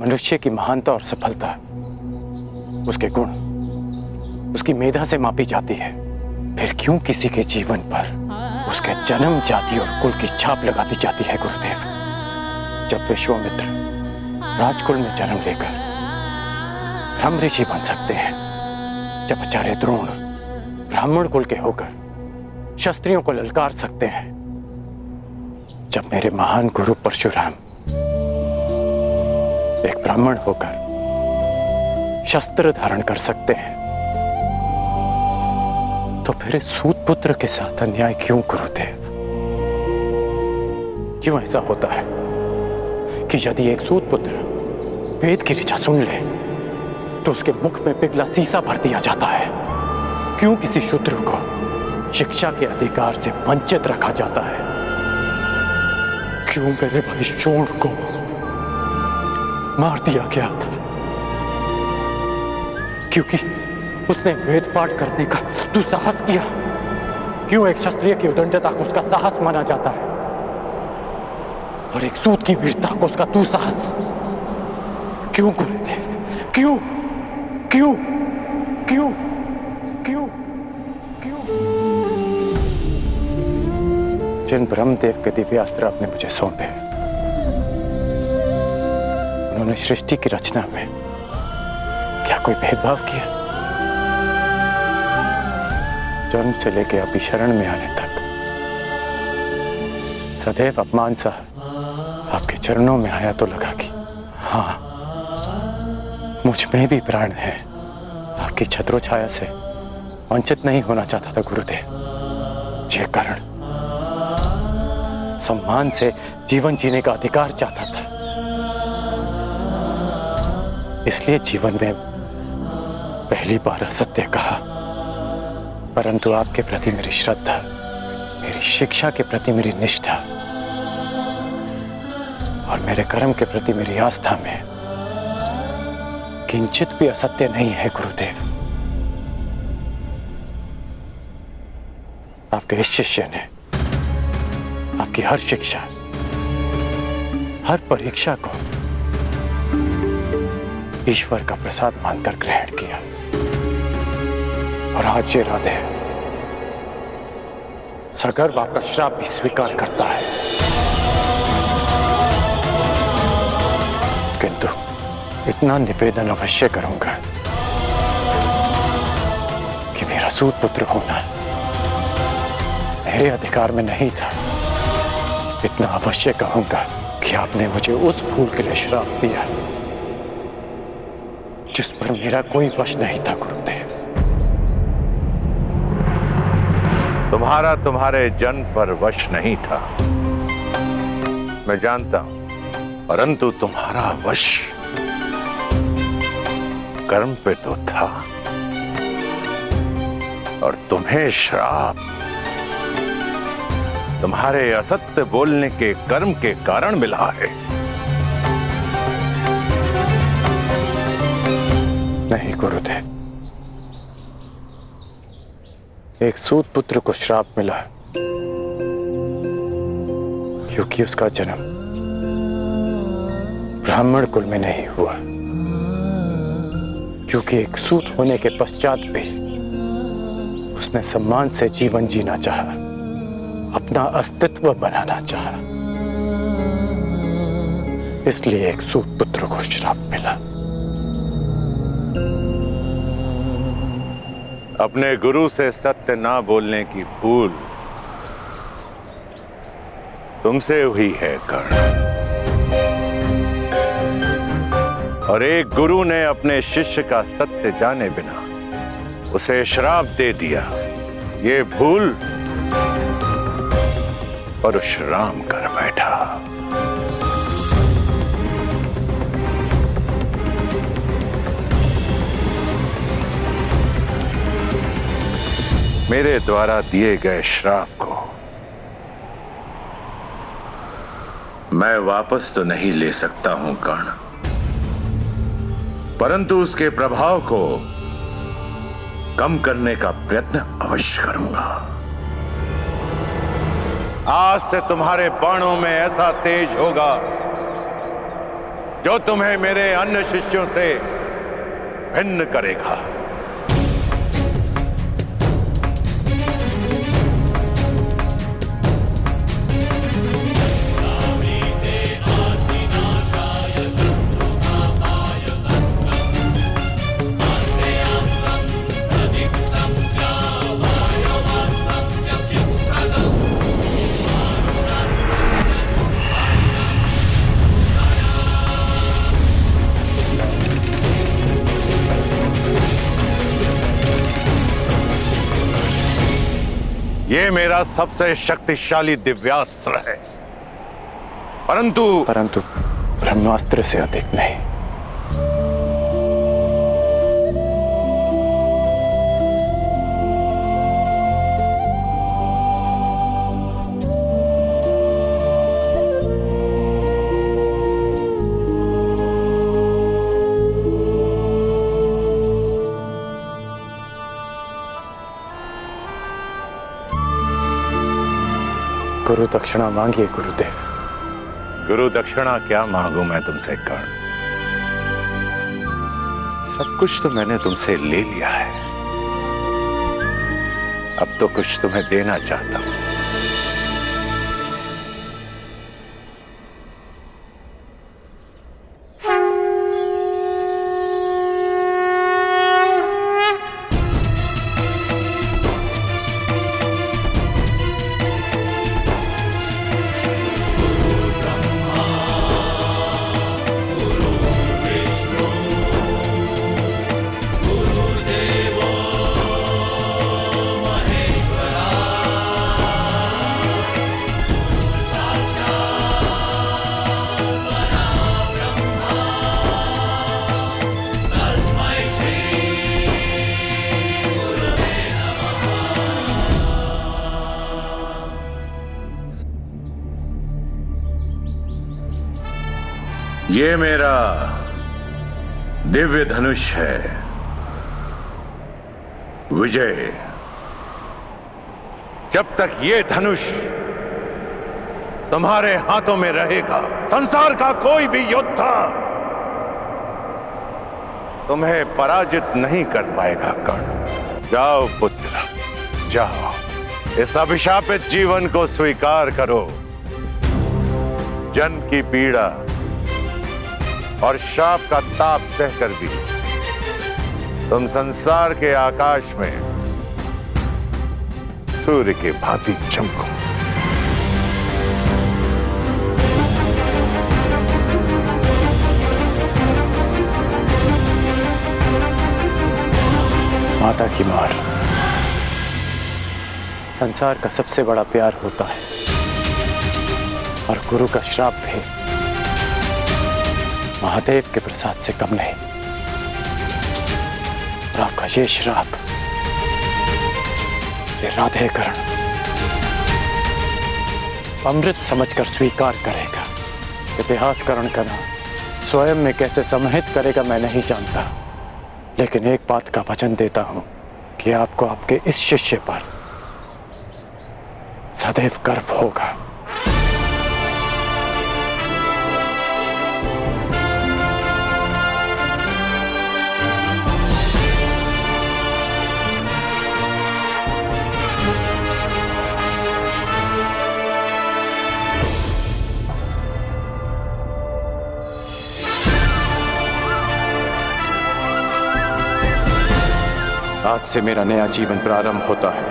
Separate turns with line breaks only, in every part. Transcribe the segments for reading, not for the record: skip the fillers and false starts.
मनुष्य की महानता और सफलता उसके गुण, उसकी मेधा से मापी जाती है, फिर क्यों किसी के जीवन पर उसके जन्म, जाति और कुल की छाप लगा दी जाती है गुरुदेव? जब विश्वामित्र राजकुल में जन्म लेकर ब्रह्म ऋषि बन सकते हैं, जब आचार्य द्रोण ब्राह्मण कुल के होकर क्षत्रियों को ललकार सकते हैं, जब मेरे महान गुरु परशुराम एक ब्राह्मण होकर शस्त्र धारण कर सकते हैं, तो फिर इस सूत पुत्र के साथ अन्याय क्यों गुरुदेव? क्यों ऐसा होता है कि यदि एक सूत पुत्र वेद की ऋचा सुन ले तो उसके मुख में पिघला शीशा भर दिया जाता है? क्यों किसी शूद्र को शिक्षा के अधिकार से वंचित रखा जाता है? क्यों मेरे भाई शोण को मार दिया गया था? क्योंकि उसने वेद पाठ करने का दुस्साहस किया। क्यों एक क्षत्रिय की उदंडता को उसका साहस माना जाता है और एक सूत की वीरता को उसका दुस्साहस? क्यों गुरुदेव? क्यों क्यों क्यों क्यों क्यों? जिन ब्रह्मदेव के दिव्यास्त्र आपने मुझे सौंपे, उन्होंने सृष्टि की रचना में क्या कोई भेदभाव किया? जन्म से लेकर अभी शरण में आने तक सदैव अपमान सा आपके चरणों में आया तो लगा कि हाँ, मुझ में भी प्राण है। आपकी छत्रो छाया से वंचित नहीं होना चाहता था गुरुदेव। ये कारण सम्मान से जीवन जीने का अधिकार चाहता था, इसलिए जीवन में पहली बार असत्य कहा। परंतु आपके प्रति मेरी श्रद्धा, मेरी शिक्षा के प्रति मेरी निष्ठा और मेरे कर्म के प्रति मेरी आस्था में किंचित भी असत्य नहीं है गुरुदेव। आपके इस शिष्य ने आपकी हर शिक्षा, हर परीक्षा को ईश्वर का प्रसाद मानकर ग्रहण किया और आज ये राधे सगर्व आपका श्राप भी स्वीकार करता है। किंतु इतना निवेदन अवश्य करूंगा कि मेरा सूत पुत्र होना मेरे अधिकार में नहीं था। इतना अवश्य कहूंगा कि आपने मुझे उस भूल के लिए श्राप दिया जिस पर मेरा कोई वश नहीं था गुरुदेव।
तुम्हारा तुम्हारे जन्म पर वश नहीं था, मैं जानता हूं, परंतु तुम्हारा वश कर्म पे तो था और तुम्हें श्राप तुम्हारे असत्य बोलने के कर्म के कारण मिला है।
नहीं गुरुदेव, एक सूत पुत्र को श्राप मिला क्योंकि उसका जन्म ब्राह्मण कुल में नहीं हुआ, क्योंकि एक सूत होने के पश्चात भी उसने सम्मान से जीवन जीना चाहा, अपना अस्तित्व बनाना चाहा, इसलिए एक सूत पुत्र को श्राप मिला।
अपने गुरु से सत्य ना बोलने की भूल तुमसे हुई है कर्ण, और एक गुरु ने अपने शिष्य का सत्य जाने बिना उसे श्राप दे दिया। ये भूल परशुराम कर बैठा। मेरे द्वारा दिए गए श्राप को मैं वापस तो नहीं ले सकता हूं कर्ण, परंतु उसके प्रभाव को कम करने का प्रयत्न अवश्य करूंगा। आज से तुम्हारे बाणों में ऐसा तेज होगा जो तुम्हें मेरे अन्य शिष्यों से भिन्न करेगा। ये मेरा सबसे शक्तिशाली दिव्यास्त्र है, परंतु
ब्रह्मास्त्र से अधिक नहीं। गुरु दक्षिणा मांगिए गुरुदेव।
गुरु दक्षिणा क्या मांगू मैं तुमसे कर्ण? सब कुछ तो मैंने तुमसे ले लिया है, अब तो कुछ तुम्हें देना चाहता हूं। ये मेरा दिव्य धनुष है विजय। जब तक ये धनुष तुम्हारे हाथों में रहेगा, संसार का कोई भी योद्धा तुम्हें पराजित नहीं कर पाएगा कर्ण। जाओ पुत्र, जाओ, इस अभिशापित जीवन को स्वीकार करो। जन्म की पीड़ा और शाप का ताप सहकर भी तुम संसार के आकाश में सूर्य के भांति चमको।
माता की मार संसार का सबसे बड़ा प्यार होता है, और गुरु का श्राप भी महादेव के प्रसाद से कम नहीं। और आपका ये श्राप, ये राधेकरण अमृत समझकर स्वीकार करेगा। इतिहासकरण का नाम स्वयं में कैसे समाहित करेगा मैं नहीं जानता, लेकिन एक बात का वचन देता हूं कि आपको आपके इस शिष्य पर सदैव गर्व होगा। आज से मेरा नया जीवन प्रारंभ होता है।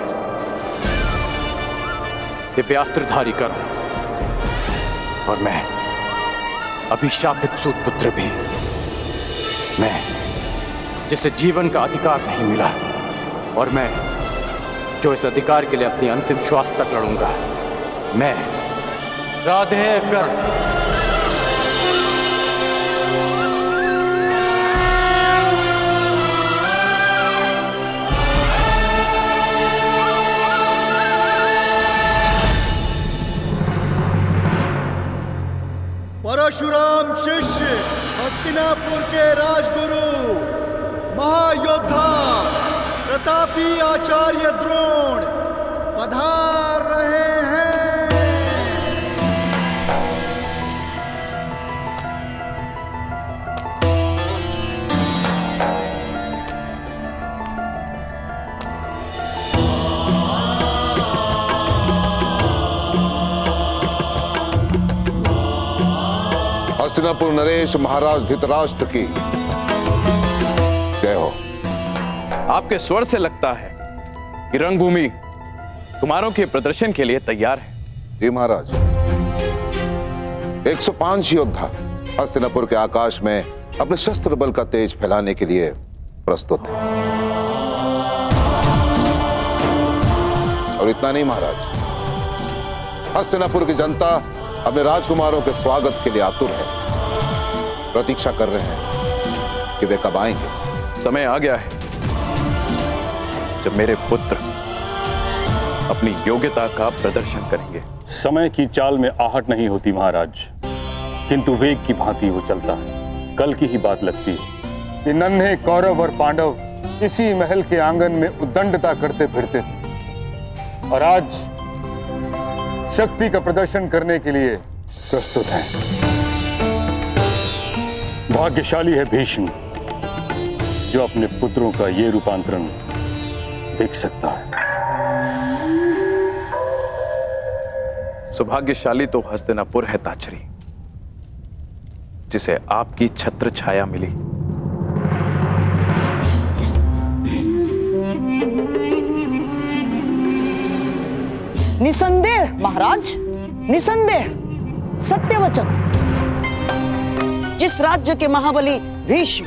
दिव्यास्त्रधारी कर्ण और मैं अभिशापित सूत पुत्र भी, मैं जिसे जीवन का अधिकार नहीं मिला, और मैं जो इस अधिकार के लिए अपनी अंतिम श्वास तक लड़ूंगा, मैं राधेकर्ण।
परशुराम शिष्य, हस्तिनापुर के राजगुरु, महायोद्धा प्रतापी आचार्य द्रोण पधार रहे हैं।
हस्तिनापुर नरेश महाराज धृतराष्ट्र की जय हो।
आपके स्वर से लगता है कि रंगभूमि कुमारों के प्रदर्शन के लिए तैयार है।
जी महाराज, 105 योद्धा हस्तिनापुर के आकाश में अपने शस्त्र बल का तेज फैलाने के लिए प्रस्तुत है। और इतना नहीं महाराज, हस्तिनापुर की जनता अपने राजकुमारों के स्वागत के लिए आतुर है, प्रतीक्षा कर रहे हैं कि वे कब आएंगे।
समय आ गया है जब मेरे पुत्र अपनी योग्यता का प्रदर्शन करेंगे।
समय की चाल में आहट नहीं होती महाराज, किंतु वेग की भांति वो चलता है। कल की ही बात लगती है कि नन्हे कौरव और पांडव इसी महल के आंगन में उद्दंडता करते फिरते थे और आज शक्ति का प्रदर्शन करने के लिए प्रस्तुत हैं। भाग्यशाली है भीष्म जो अपने पुत्रों का ये रूपांतरण देख सकता है।
सौभाग्यशाली तो हस्तिनापुर है ताचरी, जिसे आपकी छत्र छाया मिली।
निसंदेह महाराज, निसंदेह सत्य वचन। जिस राज्य के महाबली भीष्म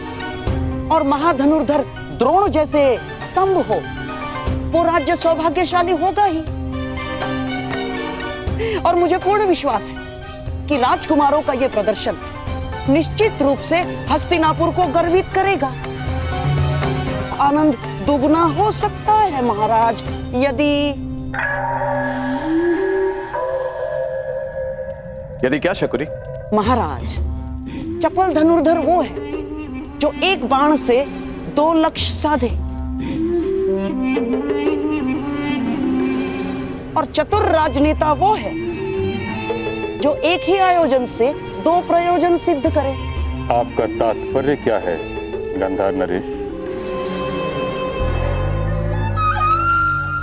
और महाधनुर्धर द्रोण जैसे स्तंभ हो, वो राज्य सौभाग्यशाली होगा ही। और मुझे पूर्ण विश्वास है कि राजकुमारों का यह प्रदर्शन निश्चित रूप से हस्तिनापुर को गर्वित करेगा। आनंद दुगना हो सकता है महाराज
यदि क्या शकुनी?
महाराज, चपल धनुर्धर वो है जो एक बाण से 2 लक्ष्य साधे, और चतुर राजनेता वो है जो एक ही आयोजन से 2 प्रयोजन सिद्ध करे।
आपका तात्पर्य क्या है गंधार नरेश?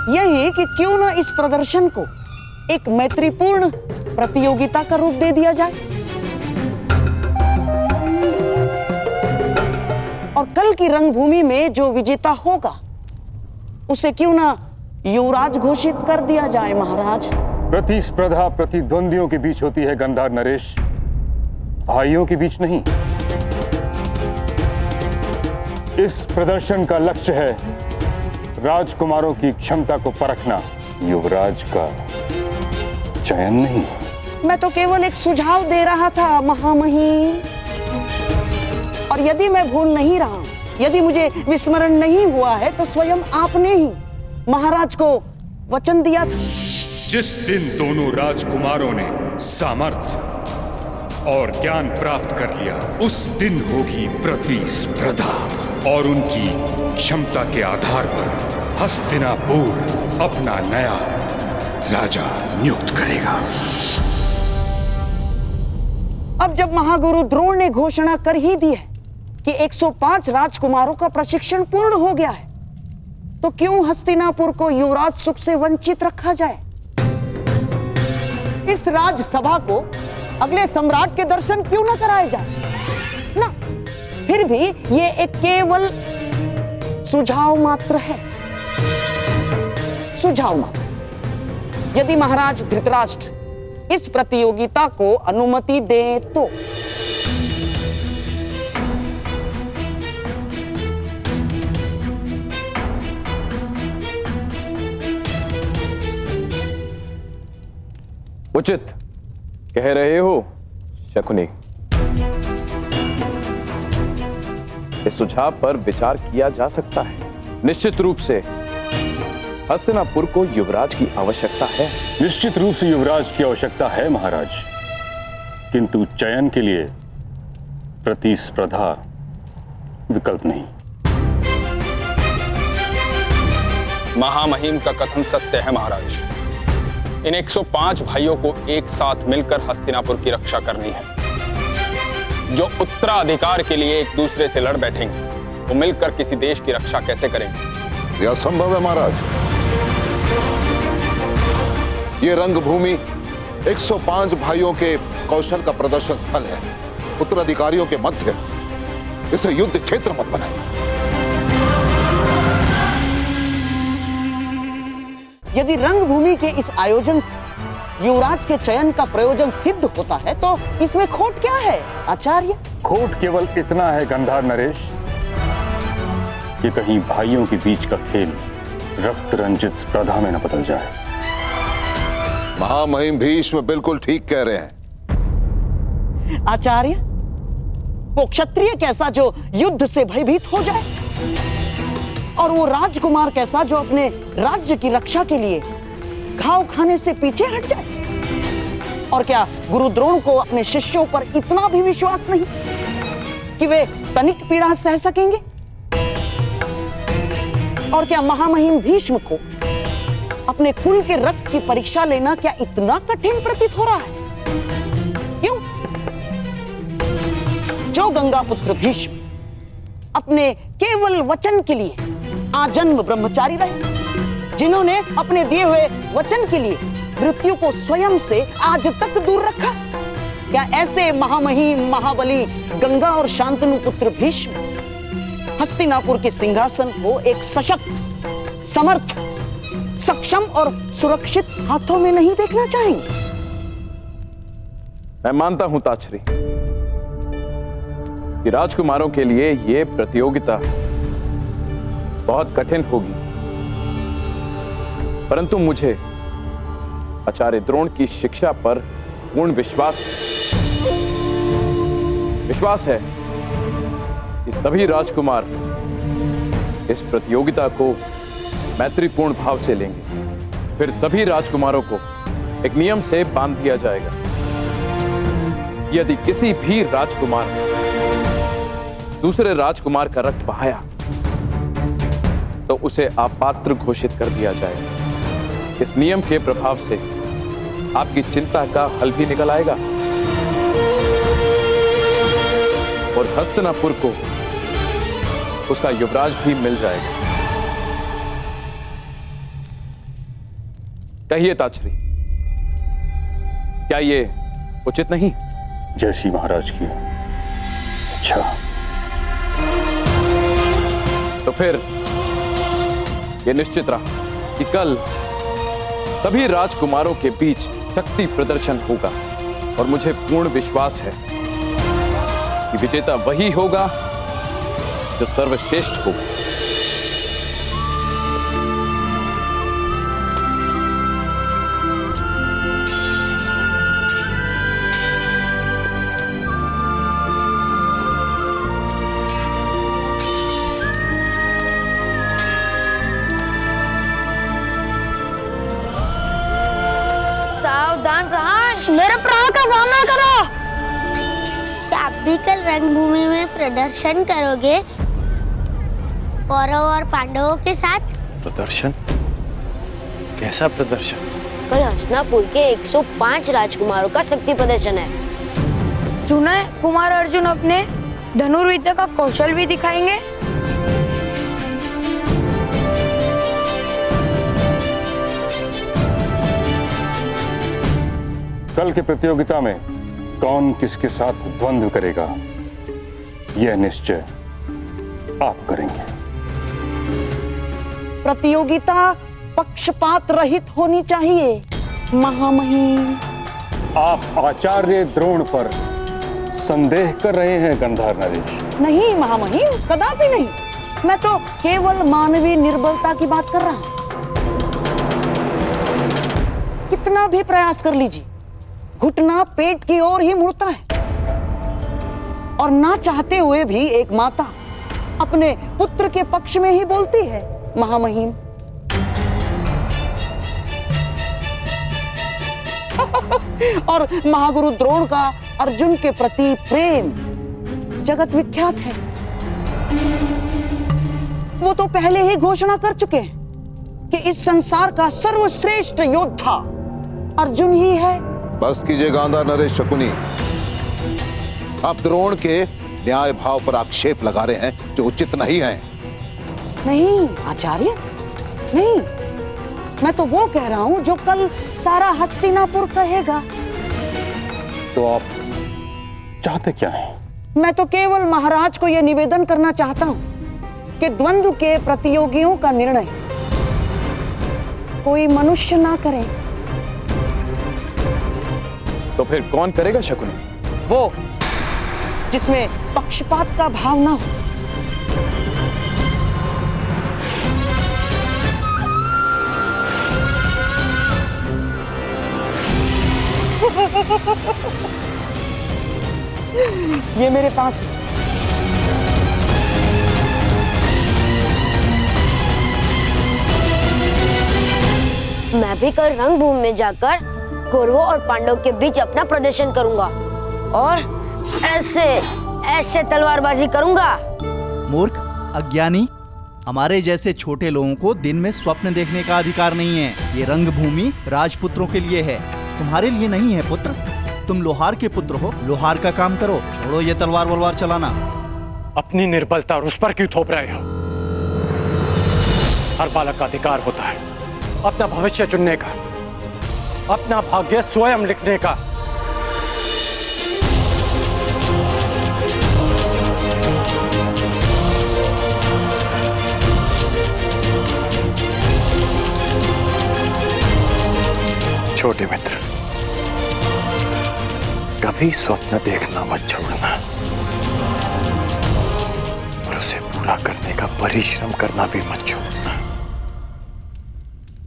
यही कि क्यों न इस प्रदर्शन को एक मैत्रीपूर्ण प्रतियोगिता का रूप दे दिया जाए और कल की रंगभूमि में जो विजेता होगा उसे क्यों न युवराज घोषित कर दिया जाए महाराज।
प्रतिस्पर्धा प्रतिद्वंदियों के बीच होती है गंधार नरेश, भाइयों के बीच नहीं। इस प्रदर्शन का लक्ष्य है राजकुमारों की क्षमता को परखना, युवराज का चयन नहीं।
मैं तो केवल एक सुझाव दे रहा था महामहिम, और यदि मैं भूल नहीं रहा, यदि मुझे विस्मरण नहीं हुआ है, तो स्वयं आपने ही महाराज को वचन दिया था।
जिस दिन दोनों राजकुमारों ने सामर्थ्य और ज्ञान प्राप्त कर लिया, उस दिन होगी प्रतिस्पर्धा और उनकी क्षमता के आधार पर हस्तिनापुर अपना नया राजा नियुक्त करेगा।
अब जब महागुरु द्रोण ने घोषणा कर ही दी है कि 105 राजकुमारों का प्रशिक्षण पूर्ण हो गया है, तो क्यों हस्तिनापुर को युवराज सुख से वंचित रखा जाए? इस राजसभा को अगले सम्राट के दर्शन क्यों न कराए जाए? ना, फिर भी ये एक केवल सुझाव मात्र है, सुझाव मात्र। यदि महाराज धृतराष्ट्र इस प्रतियोगिता को अनुमति दे तो।
उचित कह रहे हो शकुनी। इस सुझाव पर विचार किया जा सकता है। निश्चित रूप से हस्तिनापुर को युवराज की आवश्यकता है।
निश्चित रूप से युवराज की आवश्यकता है महाराज, किंतु चयन के लिए प्रतिस्पर्धा विकल्प नहीं।
महामहिम का कथन सत्य है महाराज। इन 105 भाइयों को एक साथ मिलकर हस्तिनापुर की रक्षा करनी है। जो उत्तराधिकार के लिए एक दूसरे से लड़ बैठेंगे, वो मिलकर किसी देश की रक्षा कैसे करेंगे?
यह संभव है महाराज। ये रंगभूमि 105 भाइयों के कौशल का प्रदर्शन स्थल है। उत्तराधिकारियों के मध्य इसे युद्ध क्षेत्र मत बनाए।
यदि रंगभूमि के इस आयोजन से युवराज के चयन का प्रयोजन सिद्ध होता है तो इसमें खोट क्या है आचार्य?
खोट केवल इतना है गंधार नरेश कि कहीं भाइयों के बीच का खेल रक्त रंजित स्पर्धा में न बदल जाए।
महामहिम भीष्म बिल्कुल ठीक कह रहे हैं।
आचार्य, वो क्षत्रिय कैसा जो युद्ध से भयभीत हो जाए, और वो राजकुमार कैसा जो अपने राज्य की रक्षा के लिए घाव खाने से पीछे हट जाए? और क्या गुरु द्रोण को अपने शिष्यों पर इतना भी विश्वास नहीं कि वे तनिक पीड़ा सह सकेंगे? और क्या महामहिम भीष्म को अपने कुल के रक्त की परीक्षा लेना क्या इतना कठिन प्रतीत हो रहा है? क्यों? जो गंगा पुत्र भीष्म अपने केवल वचन के लिए आजन्म ब्रह्मचारी रहे, जिन्होंने अपने दिए हुए वचन के लिए मृत्यु को स्वयं से आज तक दूर रखा, क्या ऐसे महामहिम महाबली गंगा और शांतनु पुत्र भीष्म हस्तिनापुर के सिंहासन को एक सशक्त, समर्थ, सक्षम और सुरक्षित हाथों में नहीं देखना चाहेंगे?
मैं मानता हूं ताचरी कि राजकुमारों के लिए यह प्रतियोगिता बहुत कठिन होगी, परंतु मुझे आचार्य द्रोण की शिक्षा पर पूर्ण विश्वास है कि सभी राजकुमार इस प्रतियोगिता को मैत्रीपूर्ण भाव से लेंगे। फिर सभी राजकुमारों को एक नियम से बांध दिया जाएगा। यदि किसी भी राजकुमार ने दूसरे राजकुमार का रक्त बहाया तो उसे अपात्र घोषित कर दिया जाएगा। इस नियम के प्रभाव से आपकी चिंता का हल भी निकल आएगा और हस्तिनापुर को उसका युवराज भी मिल जाएगा। कहिए ताचरी, क्या ये उचित नहीं?
जैसी महाराज की अच्छा।
तो फिर यह निश्चित रहा कि कल सभी राजकुमारों के बीच शक्ति प्रदर्शन होगा और मुझे पूर्ण विश्वास है कि विजेता वही होगा जो सर्वश्रेष्ठ होगा।
सावधान रहना, मेरे प्राण का सामना करो। क्या आप भी कल रंगभूमि में प्रदर्शन करोगे कौरव और पांडवों के साथ?
प्रदर्शन? कैसा प्रदर्शन?
कल हस्तिनापुर के 105 राजकुमारों का शक्ति प्रदर्शन है।
सुना है कुमार अर्जुन अपने धनुर्विद्या का कौशल भी दिखाएंगे।
कल की प्रतियोगिता में कौन किसके साथ द्वंद्व करेगा यह निश्चय आप करेंगे।
प्रतियोगिता पक्षपात रहित होनी चाहिए महामहिम।
आप आचार्य द्रोण पर संदेह कर रहे हैं गंधार नरेश?
नहीं महामहिम, कदापि नहीं। मैं तो केवल मानवीय निर्बलता की बात कर रहा हूं। कितना भी प्रयास कर लीजिए, घुटना पेट की ओर ही मुड़ता है और ना चाहते हुए भी एक माता अपने पुत्र के पक्ष में ही बोलती है महामहिम। और महागुरु द्रोण का अर्जुन के प्रति प्रेम जगत विख्यात है। वो तो पहले ही घोषणा कर चुके हैं कि इस संसार का सर्वश्रेष्ठ योद्धा अर्जुन ही है।
बस कीजिए गांधार नरेश शकुनी, आप द्रोण के न्याय भाव पर आक्षेप लगा रहे हैं जो उचित नहीं है।
नहीं आचार्य, नहीं, मैं तो वो कह रहा हूं जो कल सारा हस्तिनापुर कहेगा।
तो आप चाहते क्या हैं?
मैं तो केवल महाराज को यह निवेदन करना चाहता हूं कि द्वंद्व के प्रतियोगियों का निर्णय कोई मनुष्य ना करे।
तो फिर कौन करेगा शकुनी?
वो जिसमें पक्षपात का भाव ना हो। ये मेरे पास
मैं भी कल रंगभूमि में जाकर कौरवों और पांडवों के बीच अपना प्रदर्शन करूंगा और ऐसे ऐसे तलवारबाजी करूंगा।
मूर्ख, अज्ञानी, हमारे जैसे छोटे लोगों को दिन में स्वप्न देखने का अधिकार नहीं है। ये रंगभूमि राजपुत्रों के लिए है, तुम्हारे लिए नहीं है पुत्र। तुम लोहार के पुत्र हो, लोहार का काम करो, छोड़ो ये तलवार वलवार चलाना।
अपनी निर्बलता और उस पर क्यों थोप रहे हो? हर बालक का अधिकार होता है अपना भविष्य चुनने का, अपना भाग्य स्वयं लिखने का। छोटे मित्र, कभी स्वप्न देखना मत छोड़ना और उसे पूरा करने का परिश्रम करना भी मत छोड़ना।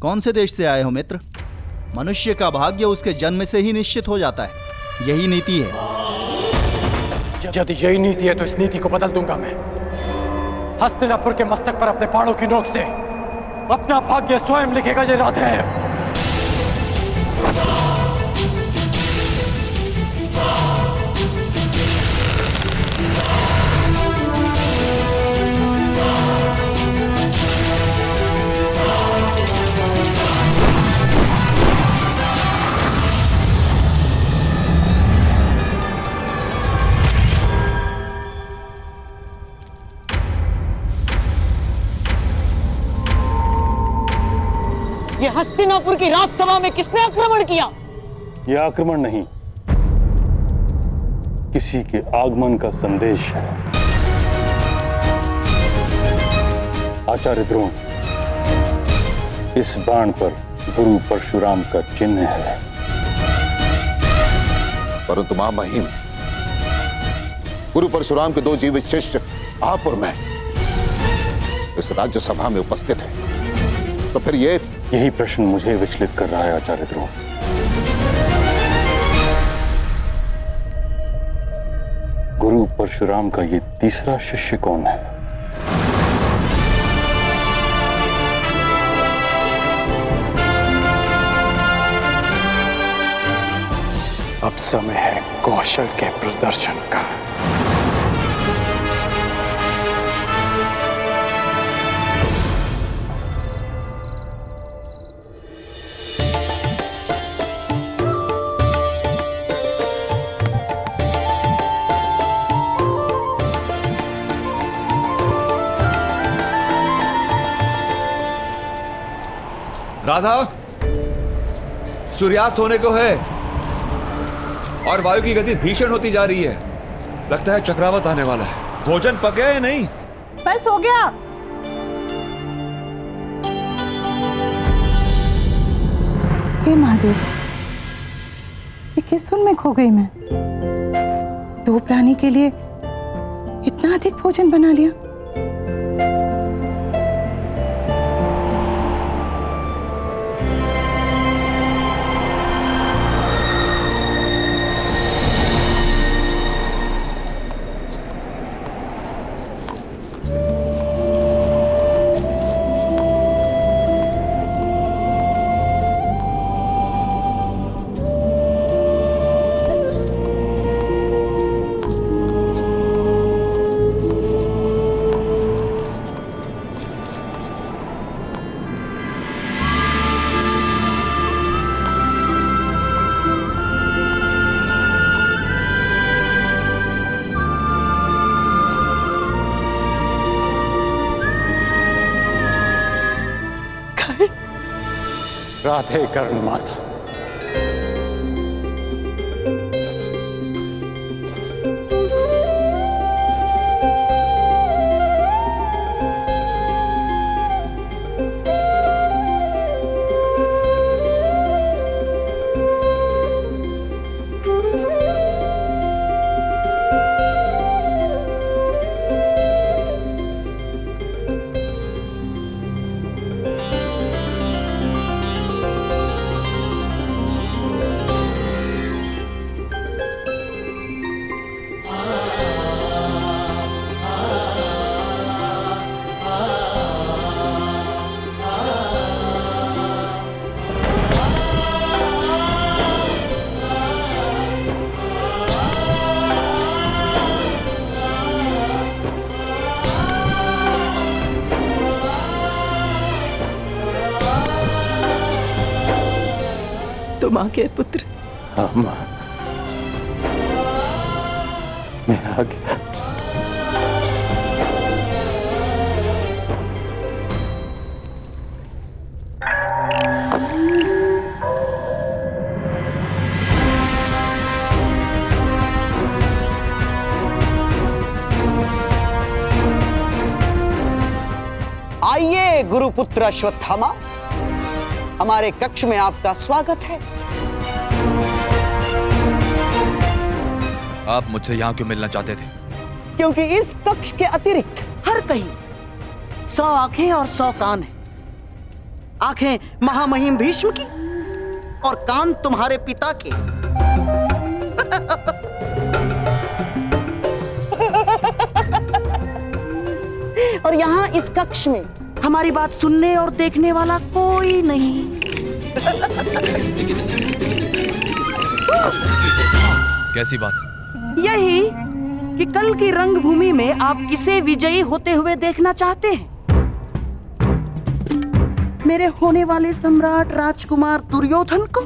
कौन से देश से आए हो मित्र? मनुष्य का भाग्य उसके जन्म से ही निश्चित हो जाता है, यही नीति है।
यदि यही नीति है तो इस नीति को बदल दूंगा मैं। हस्तिनापुर के मस्तक पर अपने बाणों की नोक से अपना भाग्य स्वयं लिखेगा ये इरादा है।
ये हस्तिनापुर की राजसभा में किसने आक्रमण किया?
यह आक्रमण नहीं, किसी के आगमन का संदेश है। आचार्य द्रोण, इस बाण पर गुरु परशुराम का चिन्ह है।
परंतु महामहिम, गुरु परशुराम के 2 जीवित शिष्य आप और मैं इस राज्यसभा में उपस्थित हैं, तो फिर
यही प्रश्न मुझे विचलित कर रहा है आचार्य द्रोण। गुरु परशुराम का ये तीसरा शिष्य कौन है?
अब समय है कौशल के प्रदर्शन का।
राधा, सूर्यास्त होने को है और वायु की गति भीषण होती जा रही है। लगता है चक्रवात आने वाला है। भोजन पक गया या नहीं?
बस हो गया। हे महादेव, ये किस धुन में खो गई मैं? 2 प्राणी के लिए इतना अधिक भोजन बना लिया।
राधे कर्ण माता,
तुम आ गए पुत्र।
हाँ माँ, मैं आ गया।
आइए गुरुपुत्र अश्वत्थामा, हमारे कक्ष में आपका स्वागत है।
आप मुझसे यहाँ क्यों मिलना चाहते थे?
क्योंकि इस कक्ष के अतिरिक्त हर कहीं 100 आंखें और 100 कान हैं। आंखें महामहिम भीष्म की और कान तुम्हारे पिता के। और यहाँ इस कक्ष में हमारी बात सुनने और देखने वाला कोई नहीं।
कैसी बात?
यही कि कल की रंगभूमि में आप किसे विजयी होते हुए देखना चाहते हैं? मेरे होने वाले सम्राट राजकुमार दुर्योधन को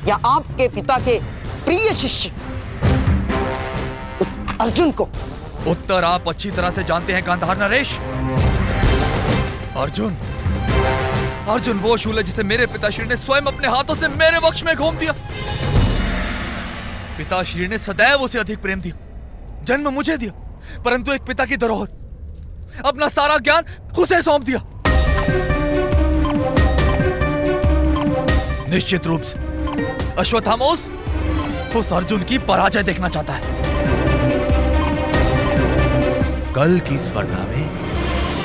या आपके पिता के प्रिय शिष्य उस अर्जुन को?
उत्तर आप अच्छी तरह से जानते हैं गांधार नरेश। अर्जुन, अर्जुन वो शूल है जिसे मेरे पिताश्री ने स्वयं अपने हाथों से मेरे वक्ष में घोंप दिया। पिताश्री ने सदैव उसे अधिक प्रेम दिया, जन्म मुझे दिया, परंतु एक पिता की धरोहर, अपना सारा ज्ञान उसे सौंप दिया। निश्चित रूप से अश्वत्थामा उस अर्जुन की पराजय देखना चाहता है। कल की स्पर्धा में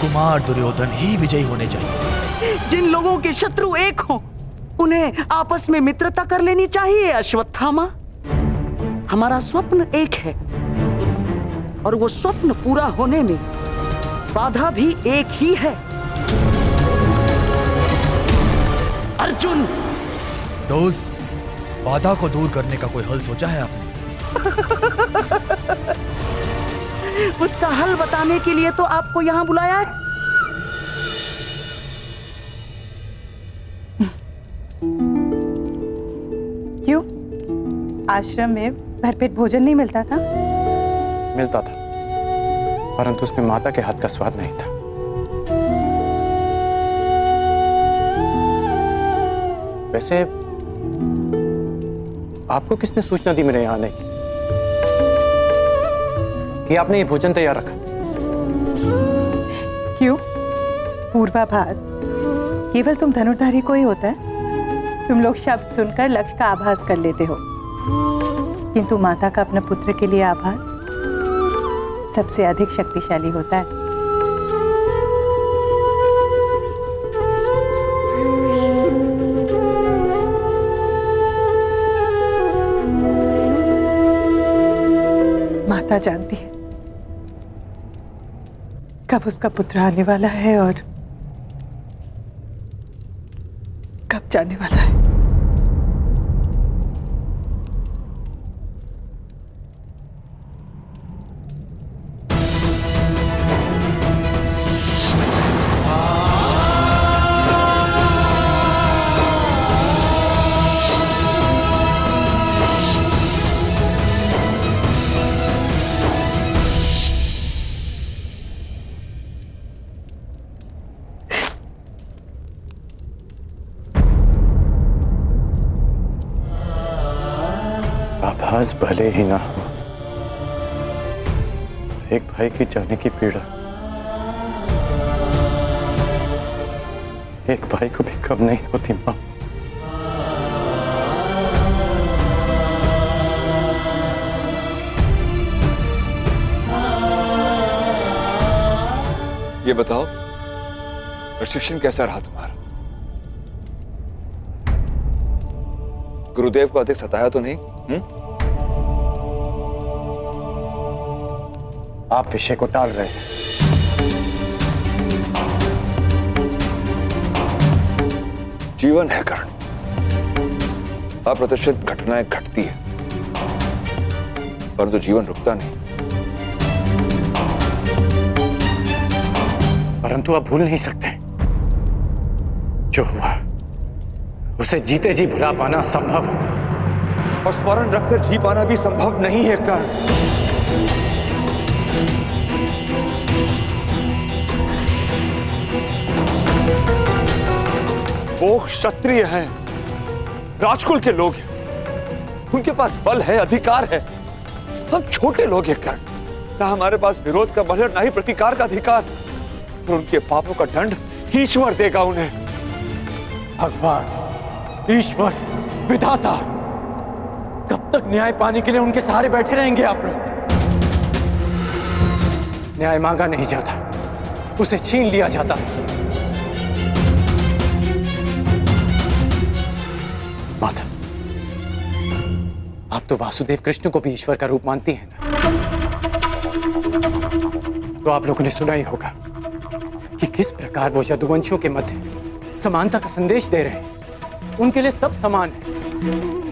कुमार दुर्योधन ही विजयी होने चाहिए।
जिन लोगों के शत्रु एक हों, उन्हें आपस में मित्रता कर लेनी चाहिए अश्वत्थामा। हमारा स्वप्न एक है और वो स्वप्न पूरा होने में बाधा भी एक ही है। अर्जुन,
तो उस बाधा को दूर करने का कोई हल सोचा है आपने?
उसका हल बताने के लिए तो आपको यहां बुलाया है।
क्यों? आश्रम में भरपेट भोजन नहीं मिलता था?
मिलता था, परंतु उसमें माता के हाथ का स्वाद नहीं था। वैसे आपको किसने सूचना दी मेरे यहाँ आने की कि आपने ये भोजन तैयार रखा?
क्यों? पूर्वाभास केवल तुम धनुर्धारी को ही होता है। तुम लोग शब्द सुनकर लक्ष्य का आभास कर लेते हो, किंतु माता का अपने पुत्र के लिए आभास सबसे अधिक शक्तिशाली होता है। माता जानती है कब उसका पुत्र आने वाला है और कब जाने वाला है।
आभास भले ही ना हो, एक भाई की जाने की पीड़ा एक भाई को भी कम नहीं होती मां।
ये बताओ, प्रशिक्षण कैसा रहा तुम्हारा? गुरुदेव को अधिक सताया तो नहीं?
आप विषय को टाल रहे हैं।
जीवन है कर्ण, अप्रत्याशित घटनाएं घटती है, परंतु जीवन रुकता नहीं।
परंतु आप भूल नहीं सकते जो हुआ उसे जीते जी भुला पाना संभव है,
और स्मरण रखकर जी पाना भी संभव नहीं है कर्ण। वो क्षत्रिय हैं, राजकुल के लोग हैं, उनके पास बल है, अधिकार है। हम छोटे लोग हैं कर्ण, ना हमारे पास विरोध का बल है, ना ही प्रतिकार का अधिकार। और उनके पापों का दंड ईश्वर देगा उन्हें।
भगवान, ईश्वर, विधाता, कब तक न्याय पाने के लिए उनके सहारे बैठे रहेंगे आप लोग? न्याय मांगा नहीं जाता, उसे छीन लिया जाता है। माता, आप तो वासुदेव कृष्ण को भी ईश्वर का रूप मानती हैं ना? तो आप लोगों ने सुना ही होगा कि किस प्रकार वो यदुवंशियों के मध्य समानता का संदेश दे रहे हैं। उनके लिए सब समान है।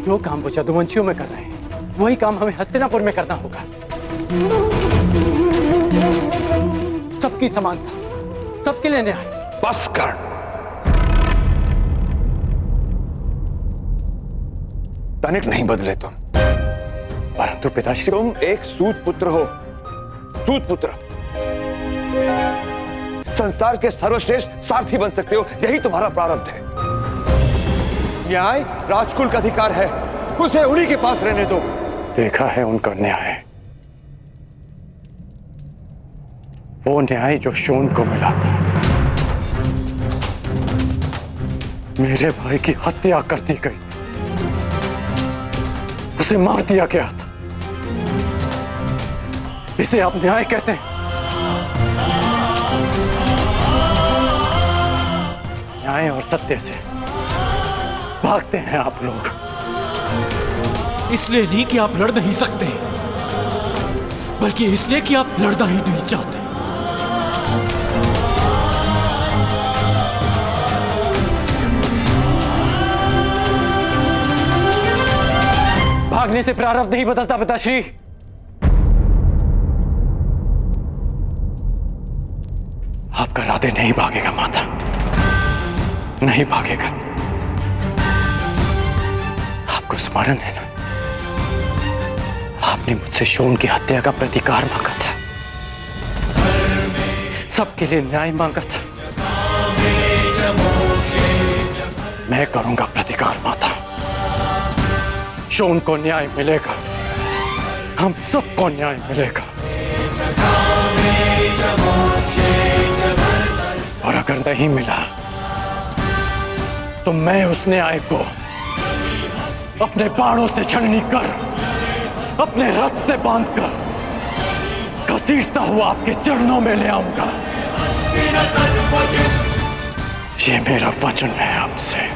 जो काम वो यदुवंशियों में कर रहे हैं, वही काम हमें हस्तिनापुर में करना होगा। सबकी समानता, सबके लिए न्याय।
बस कर। तनिक नहीं बदले तुम,
परंतु पिताश्री,
तुम एक सूत पुत्र हो। सूत पुत्र संसार के सर्वश्रेष्ठ सारथी बन सकते हो, यही तुम्हारा प्रारब्ध है। न्याय राजकुल का अधिकार है, उसे उन्हीं के पास रहने दो।
देखा है उनका न्याय, वो न्याय जो शोन को मिला था। मेरे भाई की हत्या कर दी गई, उसे मार दिया गया था। इसे आप न्याय कहते हैं? न्याय और सत्य से भागते हैं आप लोग।
इसलिए नहीं कि आप लड़ नहीं सकते, बल्कि इसलिए कि आप लड़ना ही नहीं चाहते।
भागने से प्रारब्ध नहीं बदलता पिताश्री। आपका राधे नहीं भागेगा माता, नहीं भागेगा। आपको स्मरण है ना, आपने मुझसे शोन की हत्या का प्रतिकार मांगा था, सबके लिए न्याय मांगा था। मैं करूंगा प्रतिकार माता। शोन को न्याय मिलेगा, हम सबको न्याय मिलेगा। और अगर नहीं मिला तो मैं उस न्याय को अपने बाणों से छलनी कर, अपने रथ से बांधकर घसीटता हुआ आपके चरणों में ले आऊंगा। ये मेरा वचन है आपसे।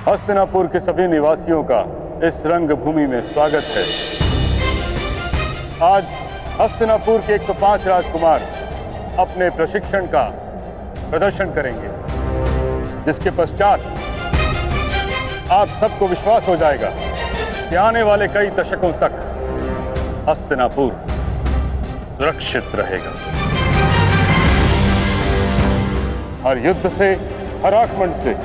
हस्तिनापुर के सभी निवासियों का इस रंगभूमि में स्वागत है। आज हस्तिनापुर के 105 राजकुमार अपने प्रशिक्षण का प्रदर्शन करेंगे, जिसके पश्चात आप सबको विश्वास हो जाएगा कि आने वाले कई दशकों तक हस्तिनापुर सुरक्षित रहेगा। हर युद्ध से, हर आक्रमण से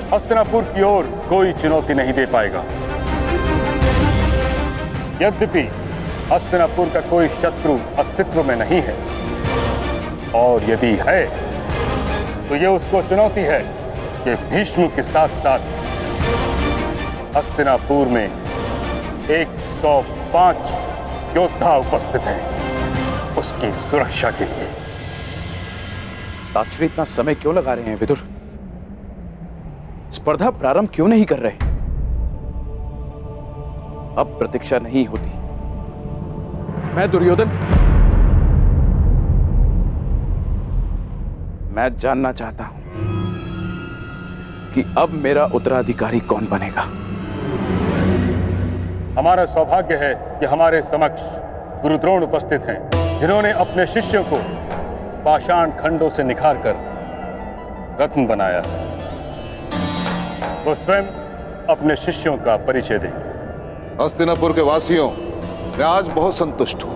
हस्तिनापुर की ओर कोई चुनौती नहीं दे पाएगा। यद्यपि हस्तिनापुर का कोई शत्रु अस्तित्व में नहीं है, और यदि है तो यह उसको चुनौती है कि भीष्म के साथ साथ हस्तिनापुर में 105 योद्धा उपस्थित हैं उसकी सुरक्षा के लिए।
ताक्षरी इतना समय क्यों लगा रहे हैं विदुर? स्पर्धा प्रारंभ क्यों नहीं कर रहे?
अब प्रतीक्षा नहीं होती। मैं दुर्योधन, मैं जानना चाहता हूं कि अब मेरा उत्तराधिकारी कौन बनेगा।
हमारा सौभाग्य है कि हमारे समक्ष गुरु द्रोण उपस्थित हैं, जिन्होंने अपने शिष्यों को पाषाण खंडों से निखारकर रत्न बनाया। वो स्वयं अपने शिष्यों का परिचय दें।
हस्तिनापुर के वासियों, मैं आज बहुत संतुष्ट हूं।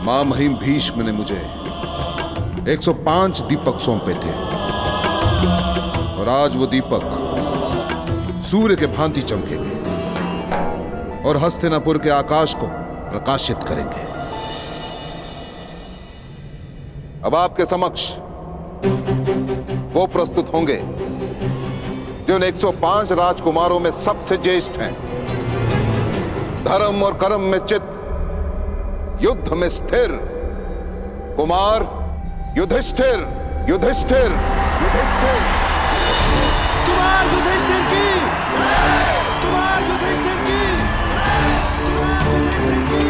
मां महिम भीष्म ने मुझे 105 दीपक सौंपे थे और आज वो दीपक सूर्य के भांति चमकेंगे और हस्तिनापुर के आकाश को प्रकाशित करेंगे। अब आपके समक्ष वो प्रस्तुत होंगे जो 105 राजकुमारों में सबसे ज्येष्ठ हैं, धर्म और कर्म में चित, युद्ध में स्थिर, कुमार युधिष्ठिर। युधिष्ठिर युधिष्ठिर
कुमार युधिष्ठिर की, कुमार युधिष्ठिर की, कुमार युधिष्ठिर की।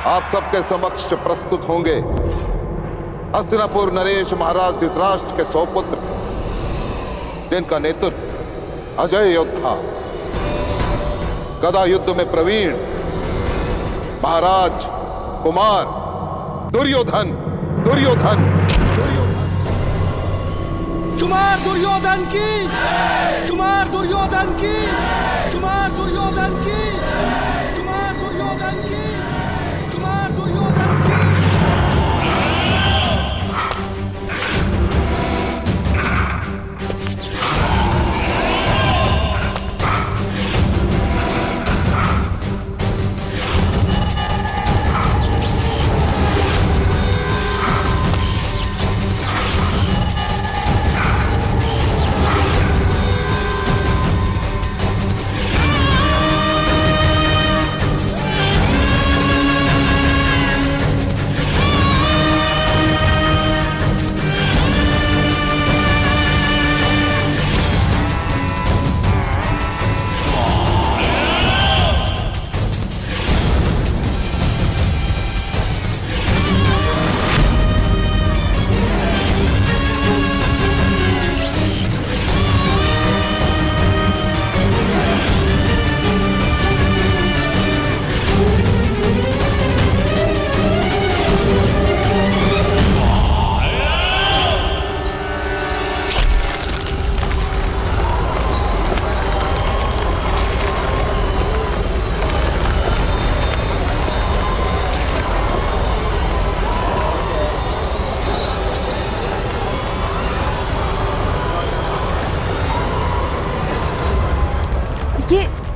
आप सबके समक्ष प्रस्तुत होंगे हस्तिनापुर नरेश महाराज धृतराष्ट्र के सौपुत्र, जिनका नेतृत्व अजय योद्धा, गदा युद्ध में प्रवीण महाराज कुमार दुर्योधन। दुर्योधन
कुमार दुर्योधन की, कुमार दुर्योधन की, कुमार दुर्योधन की, कुमार दुर्योधन की, कुमार दुर्योधन की।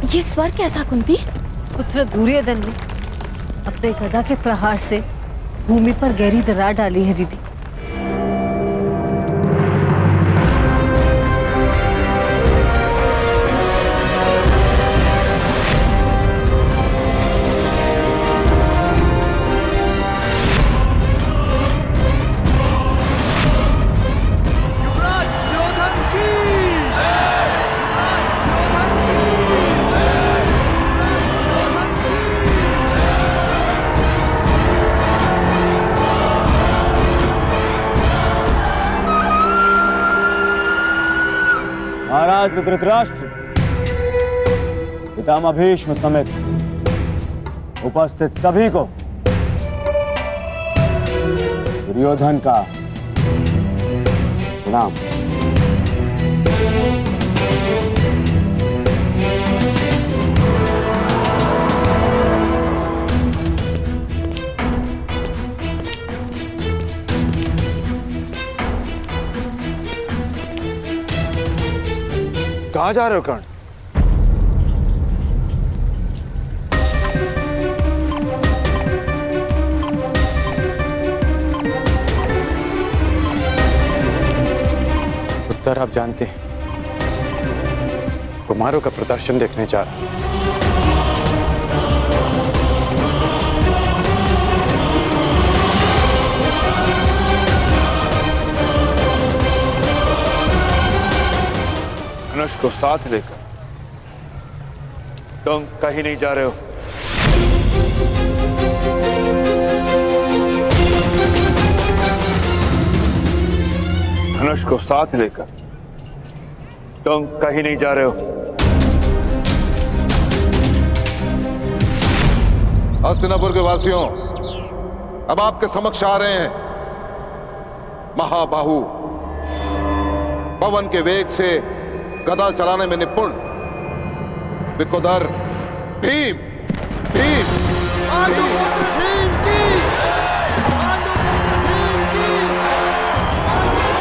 ये स्वर कैसा कुंती?
पुत्र दुर्योधन ने अपने गदा के प्रहार से भूमि पर गहरी दरार डाली है दीदी।
युवराज दुर्योधन की,
महाराज धृतराष्ट्र, पितामह भीष्म समेत उपस्थित सभी को दुर्योधन का प्रणाम।
कहां जा रहे हो कर्ण?
उत्तर आप जानते हैं, कुमारों का प्रदर्शन देखने जा रहा हूं।
धनुष को साथ लेकर तुम कहीं नहीं जा रहे हो। धनुष को साथ लेकर तुम कहीं नहीं जा रहे हो।
हस्तिनापुर के वासियों, अब आपके समक्ष आ रहे हैं महाबाहु, पवन के वेग से गदा चलाने में निपुण विकोधर भीम। भीम
पांडुपुत्र भीम की, पांडुपुत्र भीम की, पांडुपुत्र भीम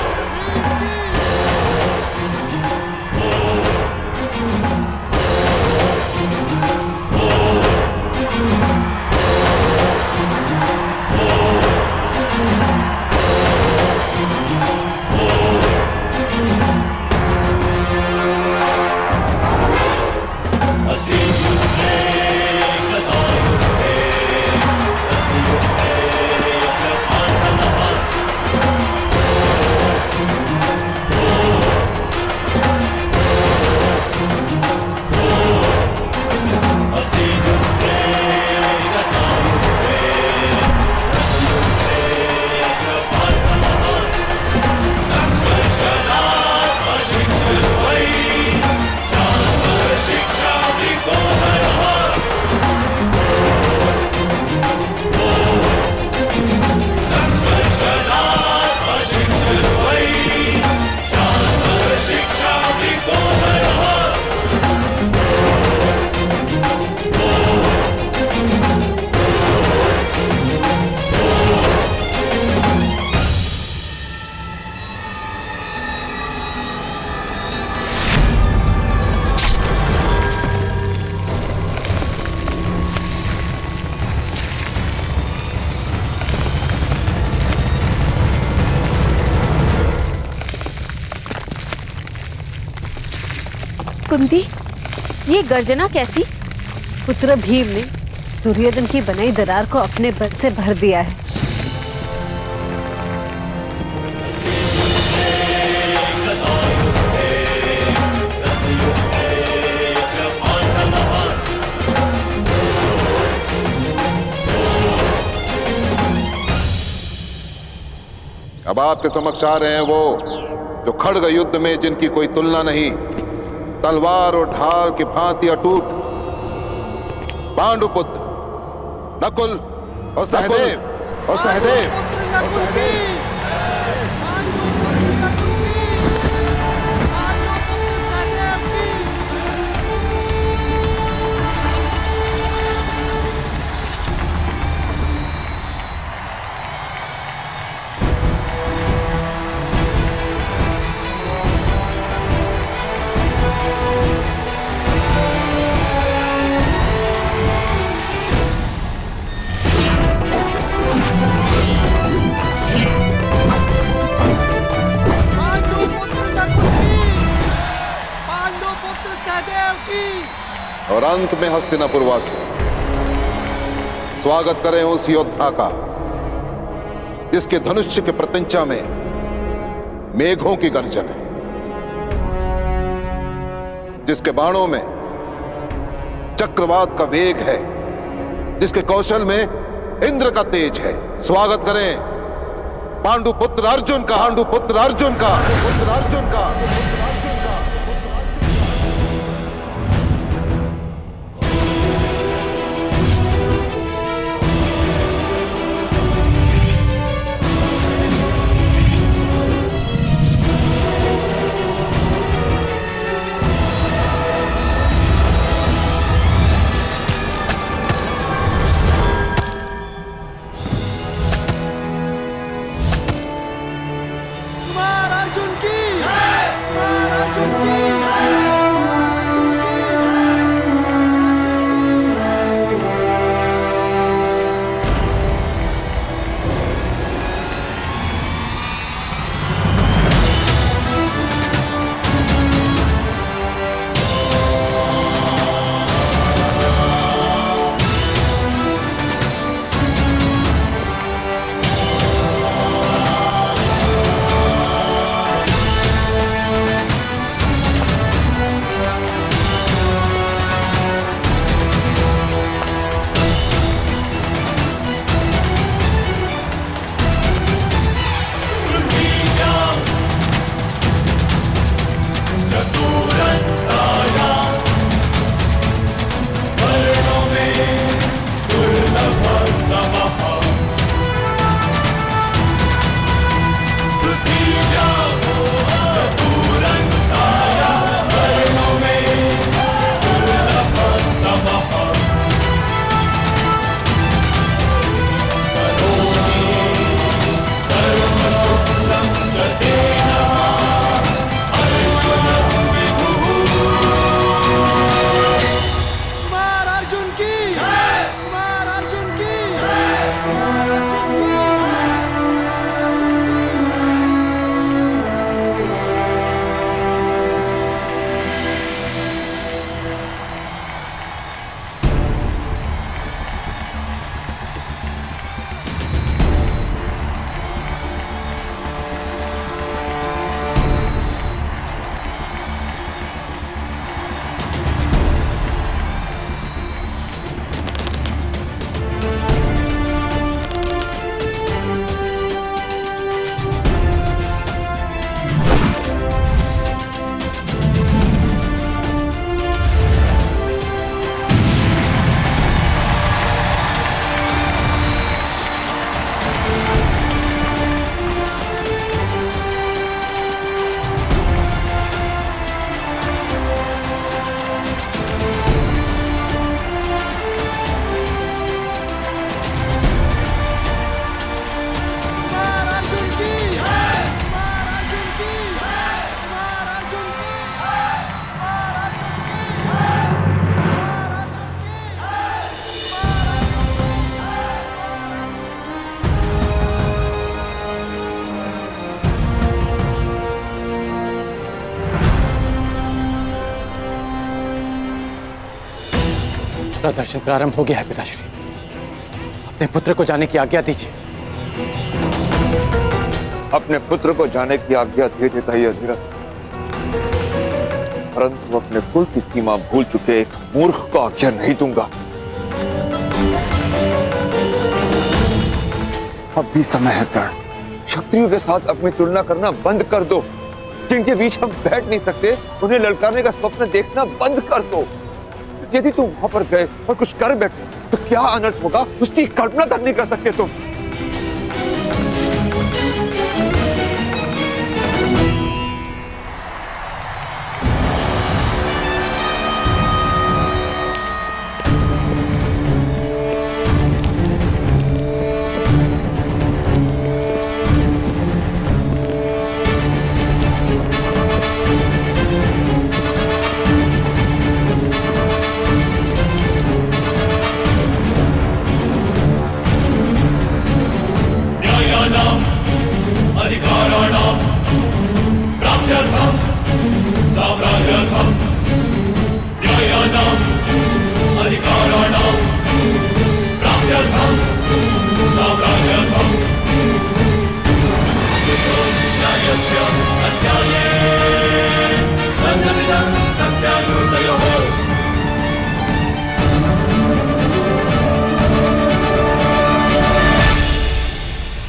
कुंती, ये गर्जना कैसी? पुत्र भीम ने दुर्योधन की बनाई दरार को अपने बल से भर दिया है।
अब आपके समक्ष आ रहे हैं वो जो खड़ग युद्ध में जिनकी कोई तुलना नहीं, तलवार और ढाल की भांति अटूट पांडुपुत्र नकुल और सहदेव और सहदेव और अंत में हस्तिनापुर वासी स्वागत करें उस योद्धा का जिसके धनुष्य के प्रत्यंचा में मेघों की गर्जन है, जिसके बाणों में चक्रवात का वेग है, जिसके कौशल में इंद्र का तेज है। स्वागत करें पांडुपुत्र अर्जुन का, पांडुपुत्र अर्जुन का, पुत्र अर्जुन का।
प्रदर्शन प्रारंभ हो गया है पिताश्री। अपने पुत्र को जाने की आज्ञा दीजिए।
अपने पुत्र को जाने की आज्ञा दे देता ही अधिरथ, परंतु अपने कुल की सीमा भूल चुके एक मूर्ख को आज्ञा नहीं दूंगा। अब भी समय है कर्ण, क्षत्रियों के साथ अपनी तुलना करना बंद कर दो। जिनके बीच हम बैठ नहीं सकते, उन्हें ललकारने का स्वप्न देखना बंद कर दो। यदि तुम वहां पर गए और कुछ कर बैठे तो क्या अनर्थ होगा, उसकी कल्पना तक नहीं कर सकते तुम।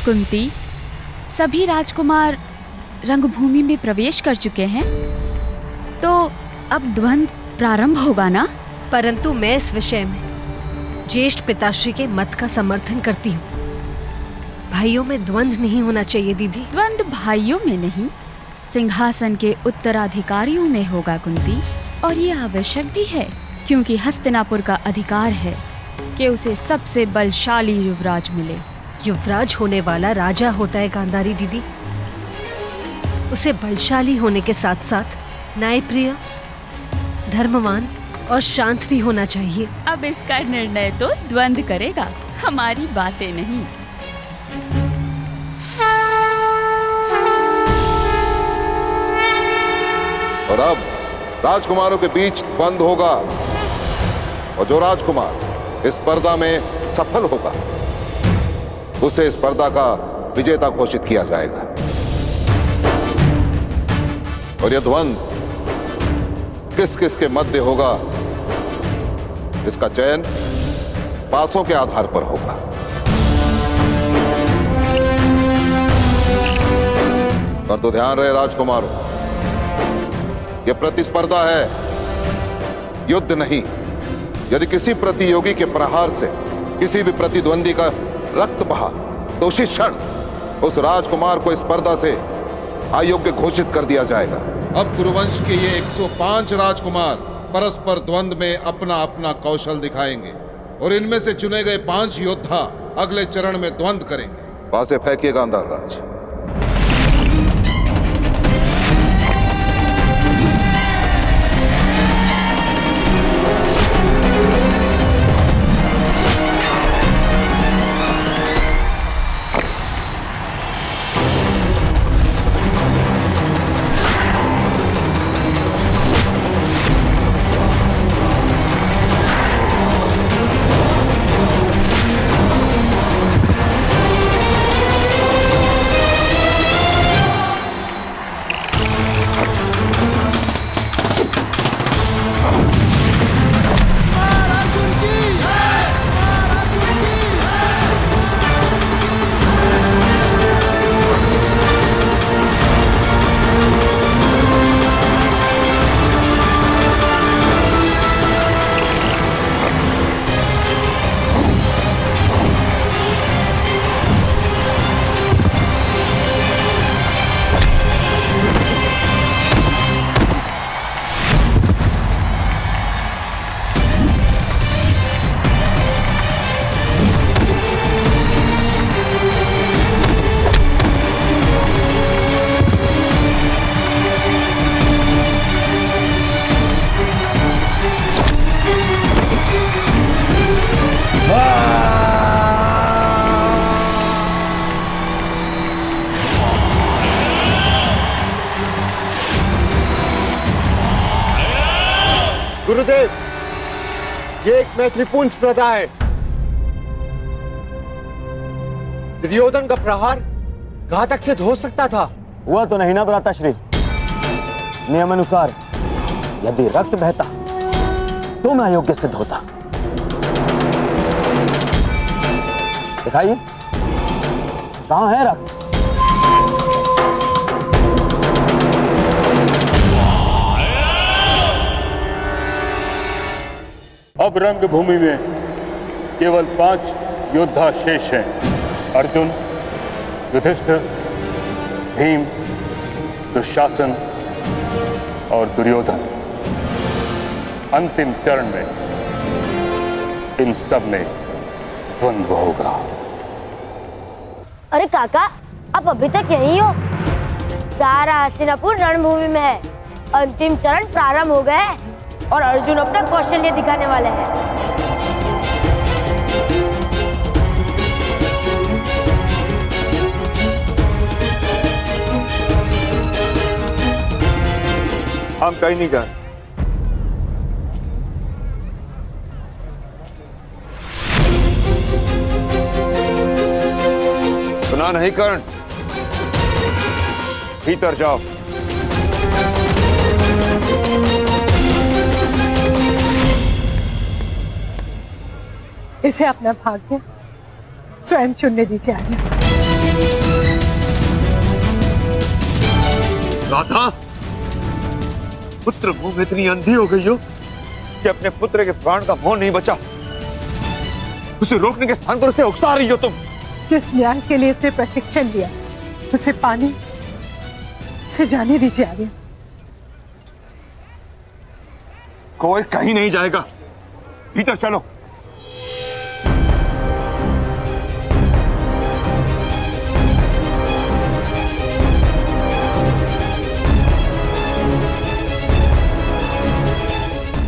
कुंती, सभी राजकुमार रंगभूमि में प्रवेश कर चुके हैं, तो अब द्वंद्व प्रारंभ होगा ना?
परंतु मैं इस विषय में ज्येष्ठ पिताश्री के मत का समर्थन करती हूँ। भाइयों में द्वंद्व नहीं होना चाहिए दीदी।
द्वंद्व भाइयों में नहीं, सिंहासन के उत्तराधिकारियों में होगा कुंती। और ये आवश्यक भी है, क्योंकि हस्तिनापुर का अधिकार है कि उसे सबसे बलशाली युवराज मिले।
युवराज होने वाला राजा होता है गांधारी दीदी। उसे बलशाली होने के साथ साथ न्यायप्रिय, धर्मवान और शांत भी होना चाहिए।
अब इसका निर्णय तो द्वंद्व करेगा, हमारी बातें नहीं।
और अब राजकुमारों के बीच द्वंद्व होगा, और जो राजकुमार इस स्पर्धा में सफल होगा उसे इस स्पर्धा का विजेता घोषित किया जाएगा। और यह द्वंद्व किस किस के मध्य होगा, इसका चयन पासों के आधार पर होगा। पर तो ध्यान रहे राजकुमारों, यह प्रतिस्पर्धा है, युद्ध नहीं। यदि किसी प्रतियोगी के प्रहार से किसी भी प्रतिद्वंदी का रक्त बहा तो उसी क्षण उस राजकुमार को स्पर्धा से अयोग्य घोषित कर दिया जाएगा। अब कुरुवंश के ये 105 राजकुमार परस्पर द्वंद्व में अपना अपना कौशल दिखाएंगे, और इनमें से चुने गए 5 योद्धा अगले चरण में द्वंद्व करेंगे। वहां से फेंकिए गांधार राज।
मैत्रीपूर्ण स्पर्धा है। दुर्योधन का प्रहार घातक सिद्ध हो सकता था।
हुआ तो नहीं ना भ्राताश्री। नियम अनुसार यदि रक्त बहता तो मैं अयोग्य सिद्ध होता। दिखाइए कहां है रक्त।
अब रंगभूमि में केवल 5 योद्धा शेष हैं। अर्जुन, युधिष्ठिर, भीम, दुशासन और दुर्योधन। अंतिम चरण में इन सब में द्वंद्व होगा।
अरे काका, आप अभी तक यहीं हो? सारा हस्तिनापुर रणभूमि में है। अंतिम चरण प्रारंभ हो गए और अर्जुन अपना कौशल्य दिखाने वाले हैं।
हम कहीं नहीं गए। सुना नहीं कर्ण? भीतर जाओ।
इसे अपना भाग्य स्वयं चुनने दीजिए आर्य।
राधा, पुत्र मुंह में इतनी अंधी हो गई हो कि अपने पुत्र के प्राण का मोह नहीं बचा। उसे रोकने के स्थान पर उसे उकसा रही हो तुम।
जिस न्याय के लिए इसने प्रशिक्षण लिया उसे पानी से जाने दीजिए आर्य।
कोई कहीं नहीं जाएगा। भीतर चलो।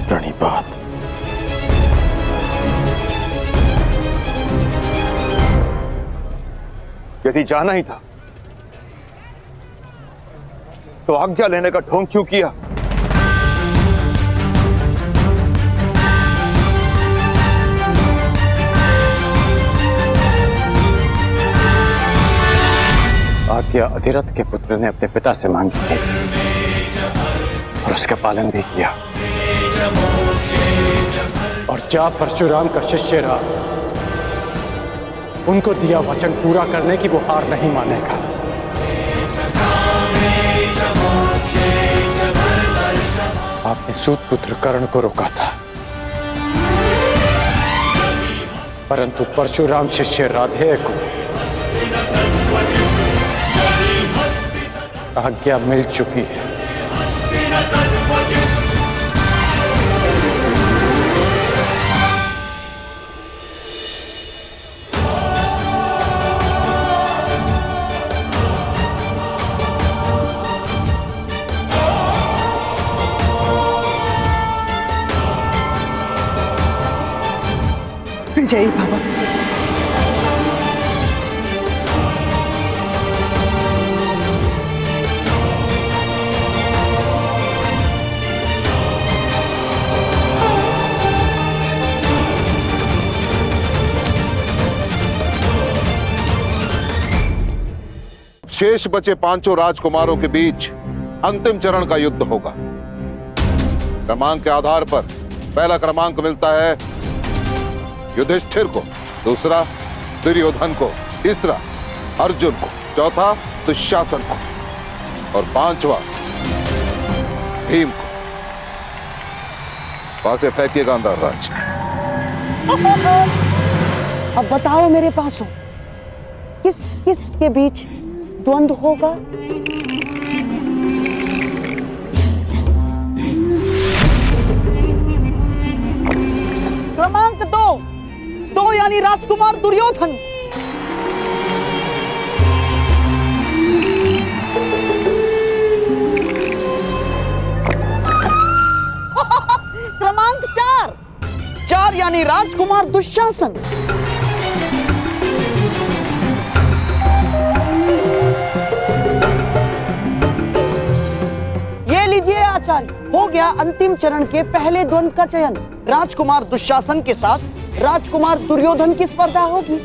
प्रणिपात,
यदि जाना ही था तो आज्ञा लेने का ढोंग क्यों किया?
आज्ञा अधिरथ के पुत्र ने अपने पिता से मांगी थी और उसका पालन भी किया। और जा परशुराम का शिष्य रहा, उनको दिया वचन पूरा करने की वो हार नहीं मानेगा। आपने सूत पुत्र कर्ण को रोका था, परंतु परशुराम शिष्य राधेय को आज्ञा मिल चुकी है।
विजयी भव।
शेष बचे 5 राजकुमारों के बीच अंतिम चरण का युद्ध होगा। क्रमांक के आधार पर पहला क्रमांक मिलता है युधिष्ठिर को, दूसरा दुर्योधन को, तीसरा अर्जुन को, चौथा दुशासन को और 5वां भीम को। पासे फेंकिए गांधार राज।
अब बताओ मेरे पास हो, किस किस के बीच द्वंद्व होगा? क्रमांक 2 यानी राजकुमार दुर्योधन। क्रमांक 4 यानी राजकुमार दुशासन। ये लीजिए आचार्य, हो गया अंतिम चरण के पहले द्वंद्व का चयन। राजकुमार दुशासन के साथ राजकुमार दुर्योधन की स्पर्धा होगी।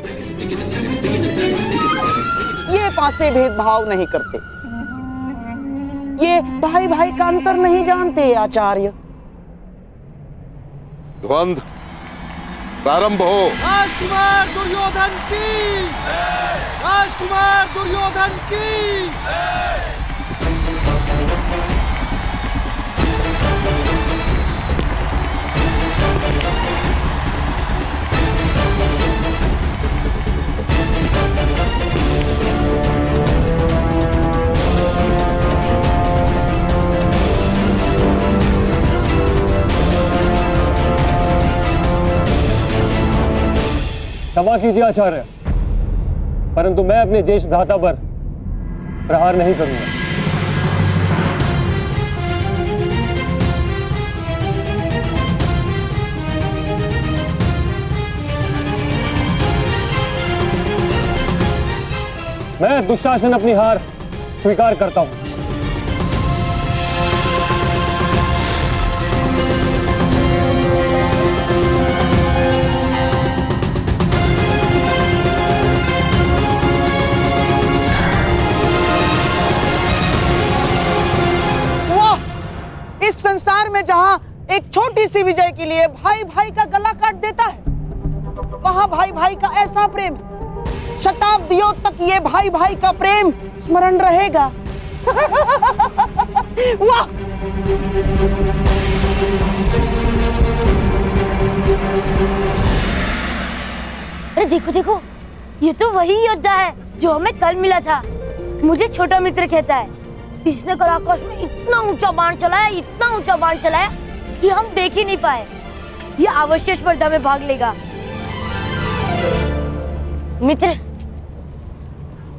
ये पासे भेदभाव नहीं करते, ये भाई भाई का अंतर नहीं जानते आचार्य।
द्वंद्व प्रारंभ हो।
राजकुमार दुर्योधन की, राजकुमार दुर्योधन की।
क्षमा कीजिए आचार्य, परंतु मैं अपने ज्येष्ठ भ्राता पर प्रहार नहीं करूंगा। मैं दुशासन अपनी हार स्वीकार करता हूं।
इस संसार में जहां एक छोटी सी विजय के लिए भाई भाई का गला काट देता है, वहां भाई भाई का ऐसा प्रेम शताब्दियों तक ये भाई भाई का प्रेम स्मरण रहेगा। वाह!
अरे देखो देखो, ये तो वही योद्धा है जो हमें कल मिला था। मुझे छोटा मित्र कहता है। इसने कल आकाश में इतना ऊंचा बाण चलाया, इतना ऊंचा बाण चलाया कि हम देख ही नहीं पाए। ये अवश्य स्पर्धा में भाग लेगा। मित्र,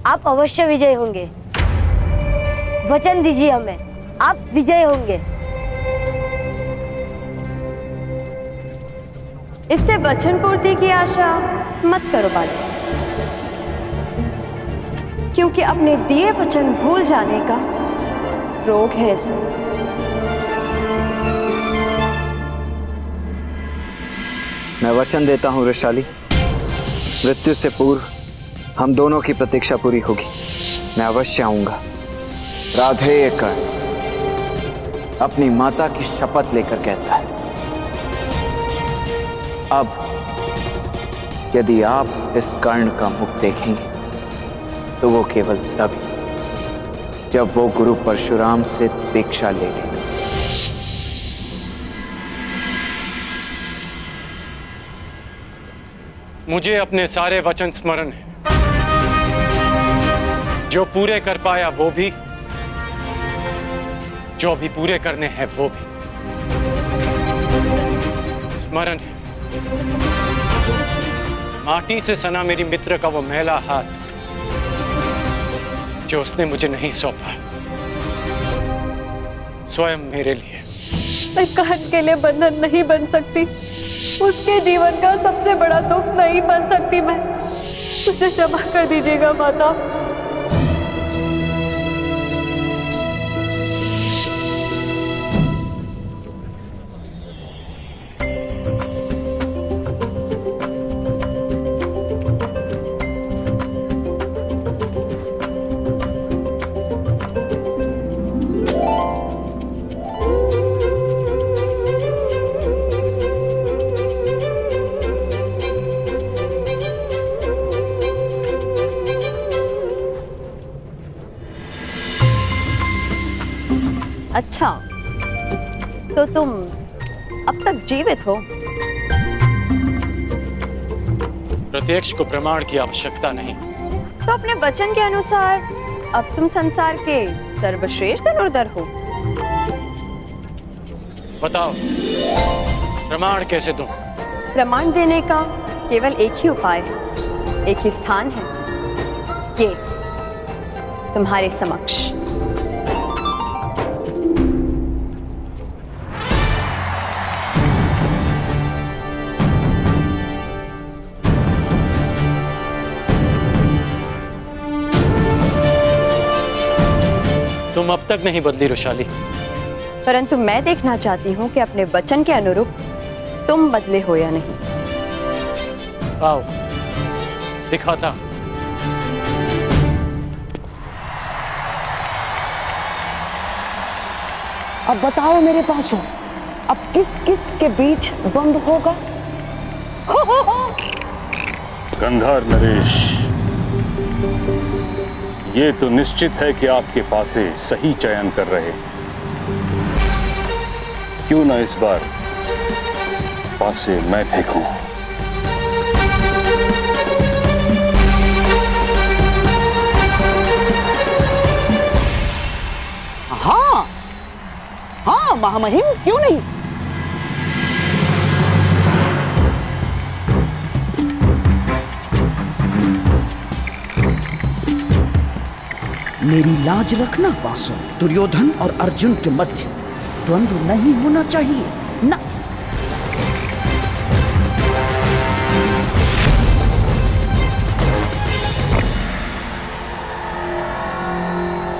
आप अवश्य विजय होंगे। वचन दीजिए हमें, आप विजय होंगे।
इससे वचन पूर्ति की आशा मत करो बालक, क्योंकि अपने दिए वचन भूल जाने का रोग है इसे।
मैं वचन देता हूं वृषाली, मृत्यु से पूर्व हम दोनों की प्रतीक्षा पूरी होगी। मैं अवश्य आऊंगा। राधेय कर्ण अपनी माता की शपथ लेकर कहता है। अब यदि आप इस कर्ण का मुख देखेंगे तो वो केवल तभी जब वो गुरु परशुराम से दीक्षा लेंगे।
मुझे अपने सारे वचन स्मरण है, जो पूरे कर पाया वो भी, जो अभी पूरे करने हैं वो भी स्मरण है। माटी से सना मेरी मित्र का वो मैला हाथ जो उसने मुझे नहीं सौंपा, स्वयं मेरे लिए।
मैं कर्ण के लिए बंधन नहीं बन सकती, उसके जीवन का सबसे बड़ा दुख नहीं बन सकती मैं। मुझे क्षमा कर दीजिएगा माता। अच्छा, तो तुम अब तक जीवित हो?
प्रत्यक्ष को प्रमाण की आवश्यकता नहीं।
तो अपने वचन के अनुसार अब तुम संसार के सर्वश्रेष्ठ धनुर्धर हो।
बताओ, प्रमाण कैसे दूं?
प्रमाण देने का केवल एक ही उपाय है, एक ही स्थान है, ये तुम्हारे समक्ष।
तुम अब तक नहीं बदली वृषाली।
परंतु मैं देखना चाहती हूँ कि अपने वचन के अनुरूप
तुम बदले हो या नहीं।
आओ दिखाता।
अब बताओ मेरे पास हो, अब किस किस के बीच बंद होगा?
गंधार नरेश, ये तो निश्चित है कि आपके पासे सही चयन कर रहे। क्यों ना इस बार पासे मैं फेंकूं।
हाँ हाँ महामहिम, क्यों नहीं।
मेरी लाज रखना पासो, दुर्योधन और अर्जुन के मध्य द्वंद्व नहीं होना चाहिए ना।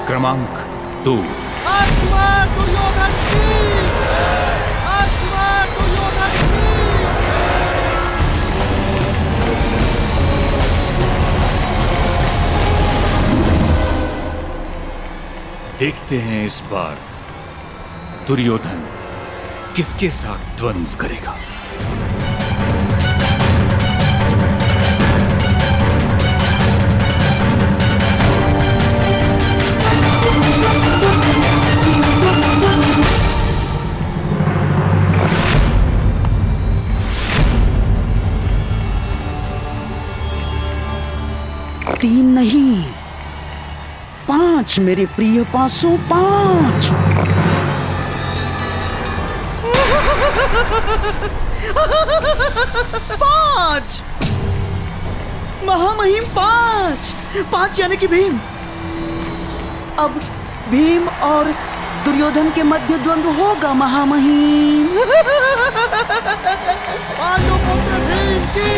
क्रमांक 2। देखते हैं इस बार दुर्योधन किसके साथ द्वंद्व करेगा।
तीन नहीं, 5 मेरे प्रिय पासों, 5। पांच महामहिम, 5 यानी कि भीम। अब भीम और दुर्योधन के मध्य द्वंद्व होगा महामहिम। पांडुपुत्र भीम की।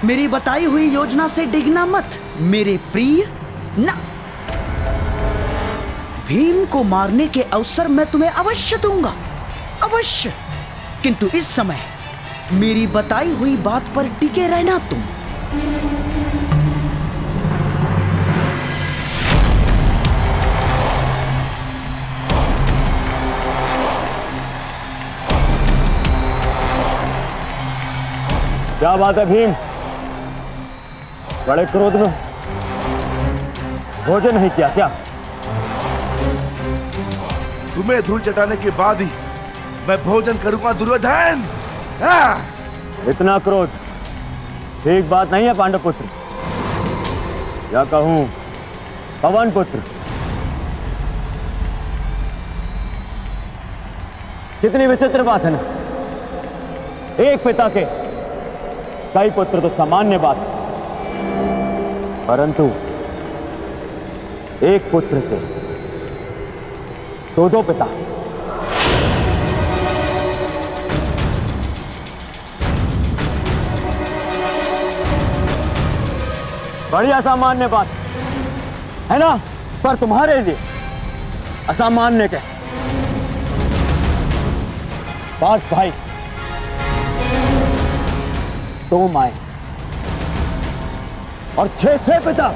मेरी बताई हुई योजना से डिगना मत मेरे प्रिय ना। भीम को मारने के अवसर मैं तुम्हें अवश्य दूंगा, अवश्य। किंतु इस समय मेरी बताई हुई बात पर टिके रहना तुम।
क्या बात है भीम, बड़े क्रोध में भोजन नहीं किया क्या?
तुम्हें धूल चटाने के बाद ही मैं भोजन करूंगा दुर्योधन।
इतना क्रोध ठीक बात नहीं है पांडुपुत्र, या कहूं पवन पुत्र। कितनी विचित्र बात है ना, एक पिता के कई पुत्र तो सामान्य बात है, परंतु एक पुत्र के दो पिता। बड़ी असामान्य बात है ना, पर तुम्हारे लिए असामान्य कैसे? 5 भाई, 2 माए और 6 पिता।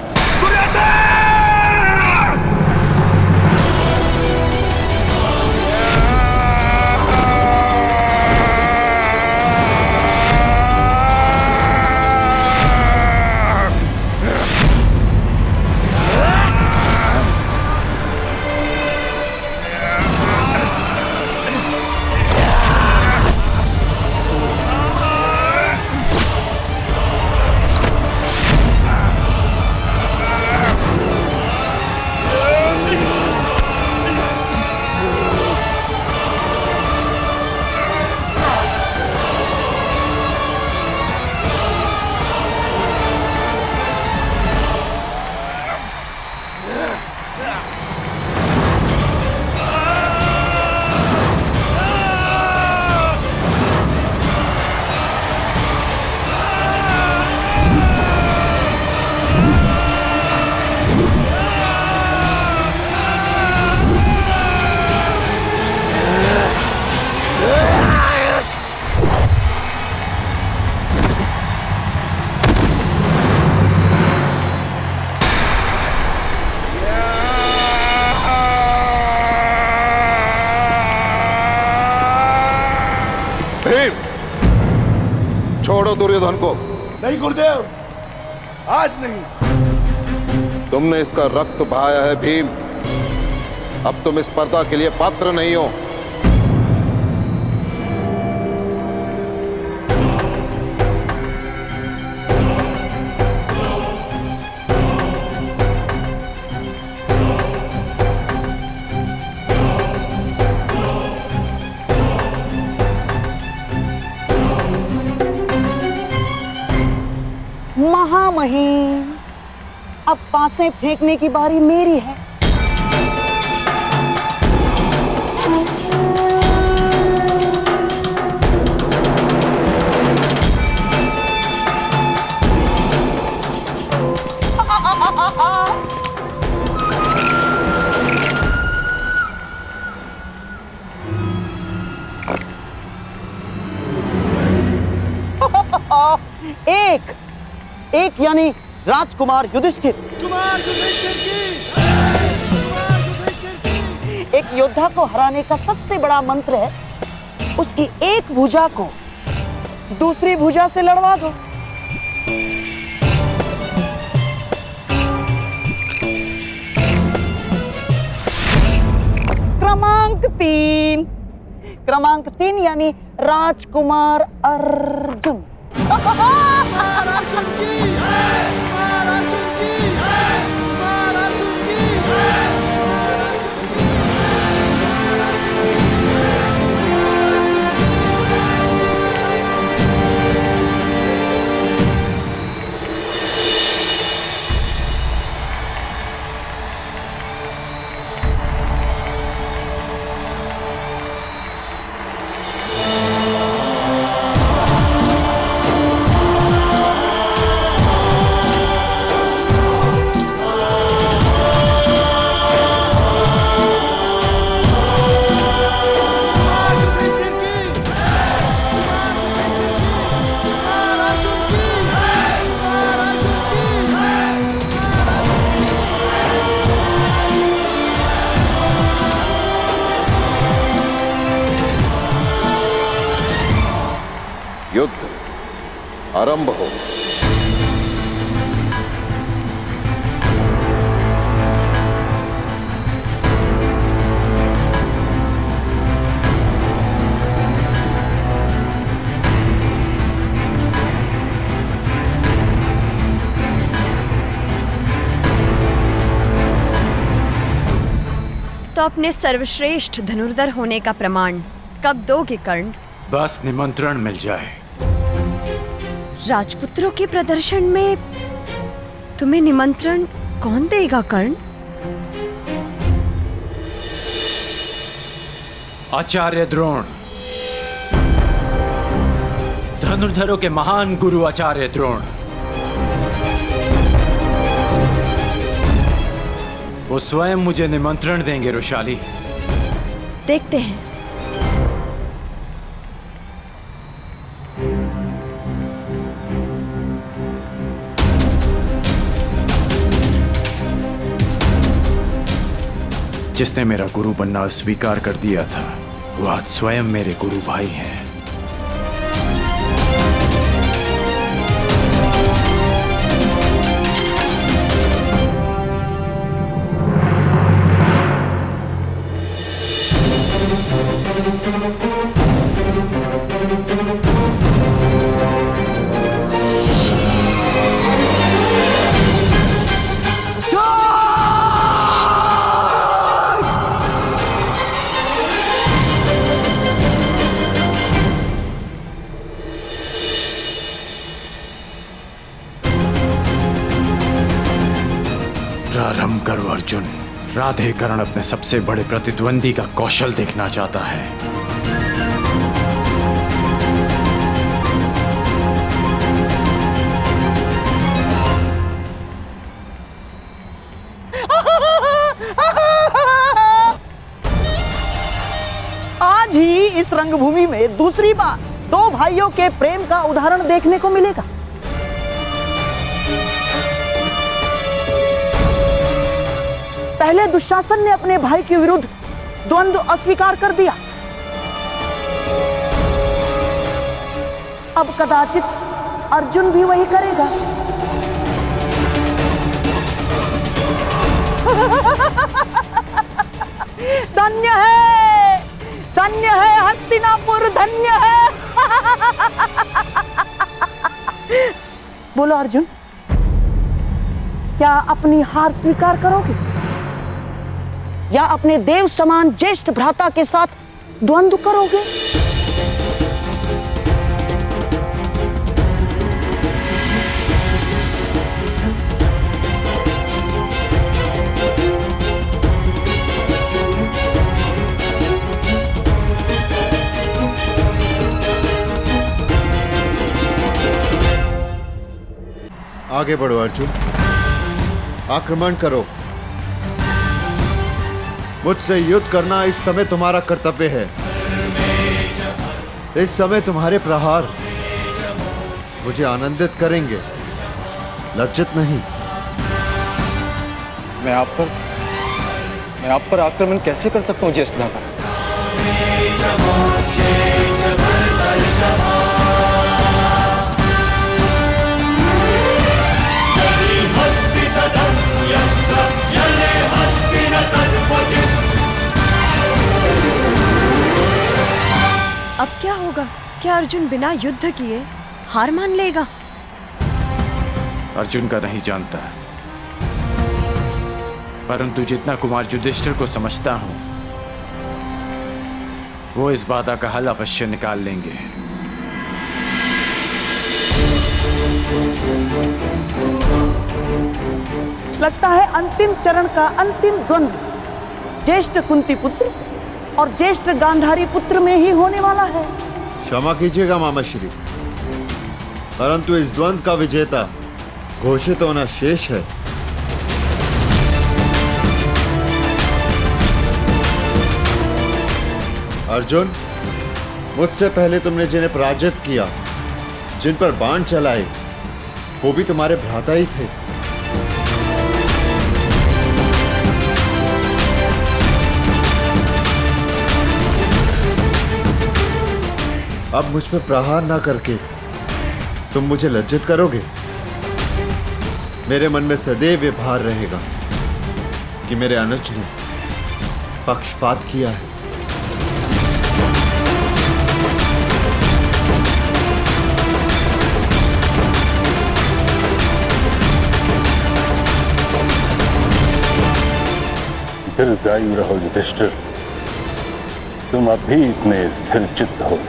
छोड़ो दुर्योधन को।
नहीं गुरुदेव, आज नहीं।
तुमने इसका रक्त बहाया है भीम, अब तुम इस स्पर्धा के लिए पात्र नहीं हो।
महामहिम, अब पासे फेंकने की बारी मेरी है। एक यानी राजकुमार युधिष्ठिर। एक योद्धा को हराने का सबसे बड़ा मंत्र है उसकी एक भुजा को दूसरी भुजा से लड़वा दो। क्रमांक 3 यानी राजकुमार अर्जुन।
युद्ध आरंभ हो।
तो अपने सर्वश्रेष्ठ धनुर्धर होने का प्रमाण कब दोगे कर्ण?
बस निमंत्रण मिल जाए।
राजपुत्रों के प्रदर्शन में
तुम्हें निमंत्रण कौन देगा कर्ण?
आचार्य द्रोण, धनुर्धरों के महान गुरु आचार्य द्रोण। वो स्वयं मुझे निमंत्रण देंगे रुशाली।
देखते हैं।
जिसने मेरा गुरु बनना स्वीकार कर दिया था, वो आज स्वयं मेरे गुरु भाई हैं। प्रारंभ करो अर्जुन। राधे कर्ण अपने सबसे बड़े प्रतिद्वंदी का कौशल देखना चाहता है।
आज ही इस रंगभूमि में दूसरी बार दो भाइयों के प्रेम का उदाहरण देखने को मिलेगा। पहले दुशासन ने अपने भाई के विरुद्ध द्वंद्व अस्वीकार कर दिया, अब कदाचित अर्जुन भी वही करेगा। धन्य है हस्तिनापुर, धन्य है। बोलो अर्जुन, क्या अपनी हार स्वीकार करोगे या अपने देव समान ज्येष्ठ भ्राता के साथ द्वंद्व करोगे?
आगे बढ़ो अर्जुन, आक्रमण करो। मुझसे युद्ध करना इस समय तुम्हारा कर्तव्य है। इस समय तुम्हारे प्रहार मुझे आनंदित करेंगे, लज्जित नहीं।
मैं आप पर आक्रमण कैसे कर सकता हूं ज्येष्ठ भ्राता?
अब क्या होगा? क्या अर्जुन बिना युद्ध किए हार मान लेगा?
अर्जुन का नहीं जानता, परंतु जितना कुमार युधिष्ठिर को समझता हूं, वो इस बाधा का हल अवश्य निकाल लेंगे।
लगता है अंतिम चरण का अंतिम द्वंद्व ज्येष्ठ कुंती पुत्र और ज्येष्ठ गांधारी पुत्र में ही होने वाला है।
क्षमा कीजिएगा मामाश्री, परंतु इस द्वंद्व का विजेता घोषित होना शेष है। अर्जुन, मुझसे पहले तुमने जिन्हें पराजित किया, जिन पर बाण चलाए, वो भी तुम्हारे भ्राता ही थे। अब मुझ पर प्रहार ना करके तुम मुझे लज्जित करोगे। मेरे मन में सदैव ये भार रहेगा कि मेरे अनुज ने पक्षपात किया है।
दीर्घायु रहो युधिष्ठिर, तुम अभी इतने स्थिर चित्त हो।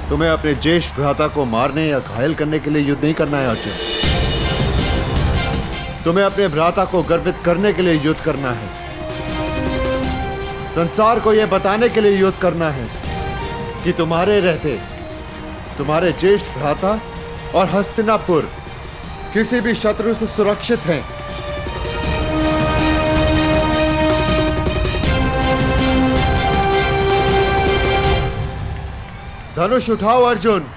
तुम्हें अपने ज्येष्ठ भ्राता को मारने या घायल करने के लिए युद्ध नहीं करना है अर्जुन। तुम्हें अपने भ्राता को गर्वित करने के लिए युद्ध करना है। संसार को यह बताने के लिए युद्ध करना है कि तुम्हारे रहते तुम्हारे ज्येष्ठ भ्राता और हस्तिनापुर किसी भी शत्रु से सुरक्षित हैं। धनुष उठाओ अर्जुन।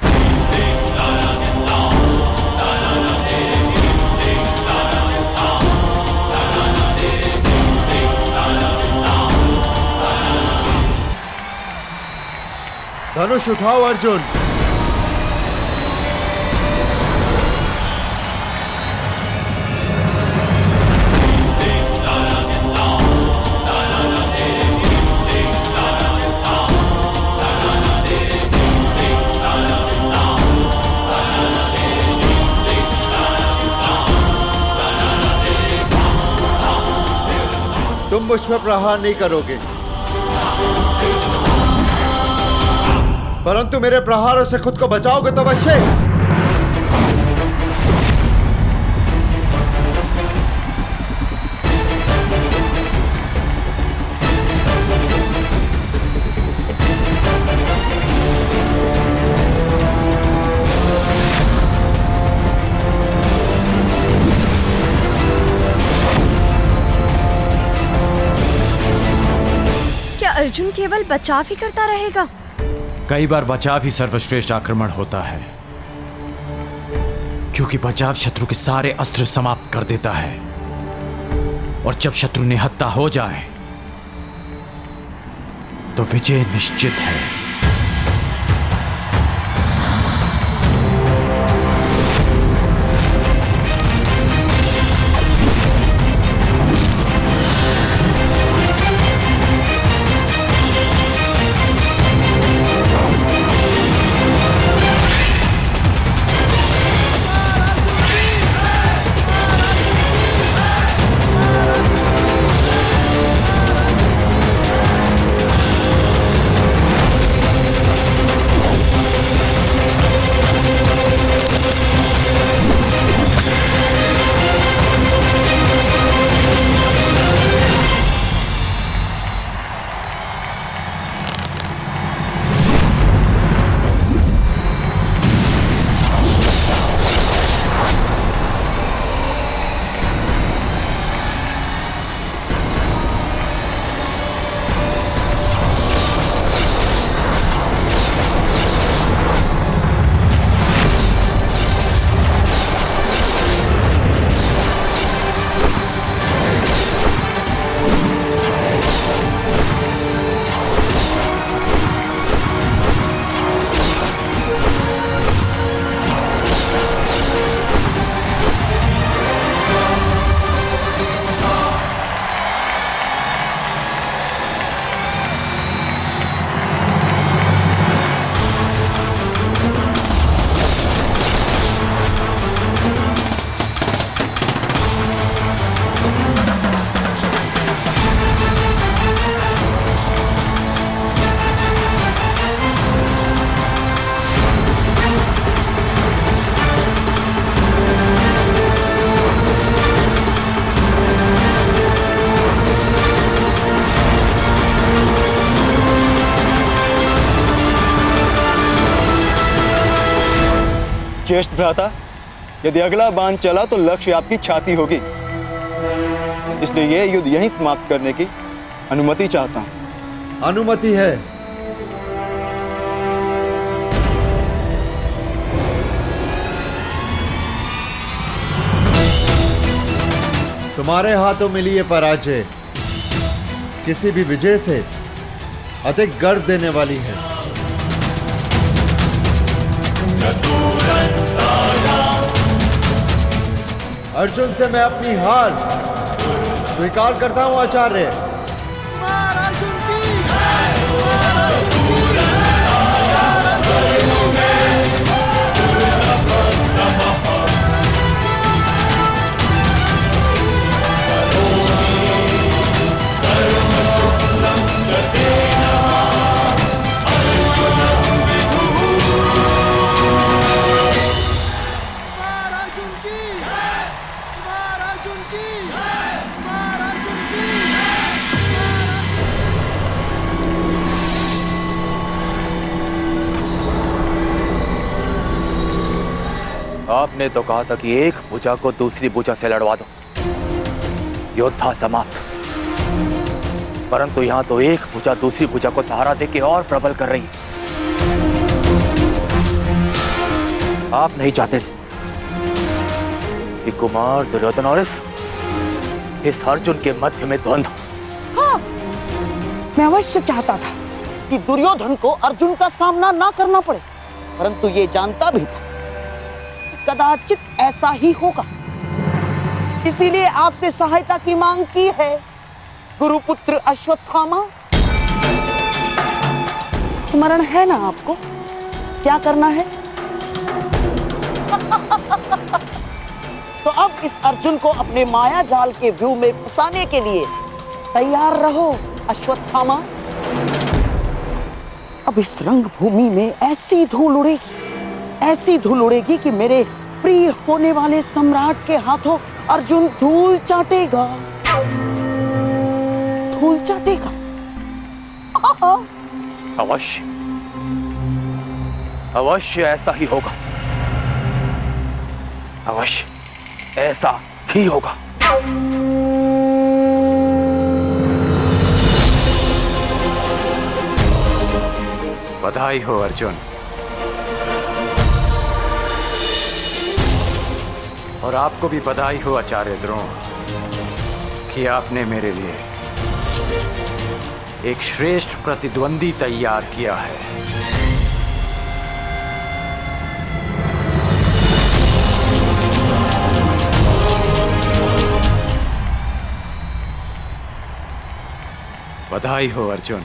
धनुष उठाओ अर्जुन। तुम मुझ पर प्रहार नहीं करोगे, परंतु मेरे प्रहारों से खुद को बचाओगे तो अवश्य।
क्या अर्जुन केवल बचाव ही करता रहेगा?
कई बार बचाव ही सर्वश्रेष्ठ आक्रमण होता है, क्योंकि बचाव शत्रु के सारे अस्त्र समाप्त कर देता है, और जब शत्रु निहत्था हो जाए तो विजय निश्चित है।
ज्येष्ठ भ्राता, यदि अगला बाण चला तो लक्ष्य आपकी छाती होगी, इसलिए यह युद्ध यहीं समाप्त करने की अनुमति चाहता हूं।
अनुमति है। तुम्हारे हाथों मिली ये पराजय किसी भी विजय से अधिक गर्व देने वाली है। अर्जुन से मैं अपनी हार स्वीकार करता हूं आचार्य।
आपने तो कहा था कि एक भुजा को दूसरी भुजा से लड़वा दो, योद्धा समाप्त। परंतु यहां तो एक भुजा दूसरी भुजा को सहारा देके और प्रबल कर रही है। आप नहीं चाहते थे कि कुमार दुर्योधन और इस अर्जुन के मध्य में द्वंद्व।
हाँ, मैं अवश्य चाहता था कि दुर्योधन को अर्जुन का सामना ना करना पड़े, परंतु ये जानता भी था कि कदाचित ऐसा ही होगा। इसीलिए आपसे सहायता की मांग की है, गुरुपुत्र अश्वत्थामा। स्मरण है ना आपको क्या करना है? तो अब इस अर्जुन को अपने माया जाल के व्यू में फंसाने के लिए तैयार रहो अश्वत्थामा। अब इस रंगभूमि में ऐसी धूल उड़ेगी कि मेरे प्रिय होने वाले सम्राट के हाथों अर्जुन धूल चाटेगा।
अवश्य अवश्य ऐसा ही होगा, अवश्य ऐसा ही होगा।
बधाई हो अर्जुन, और आपको भी बधाई हो आचार्य द्रोण कि आपने मेरे लिए एक श्रेष्ठ प्रतिद्वंदी तैयार किया है। बधाई हो अर्जुन,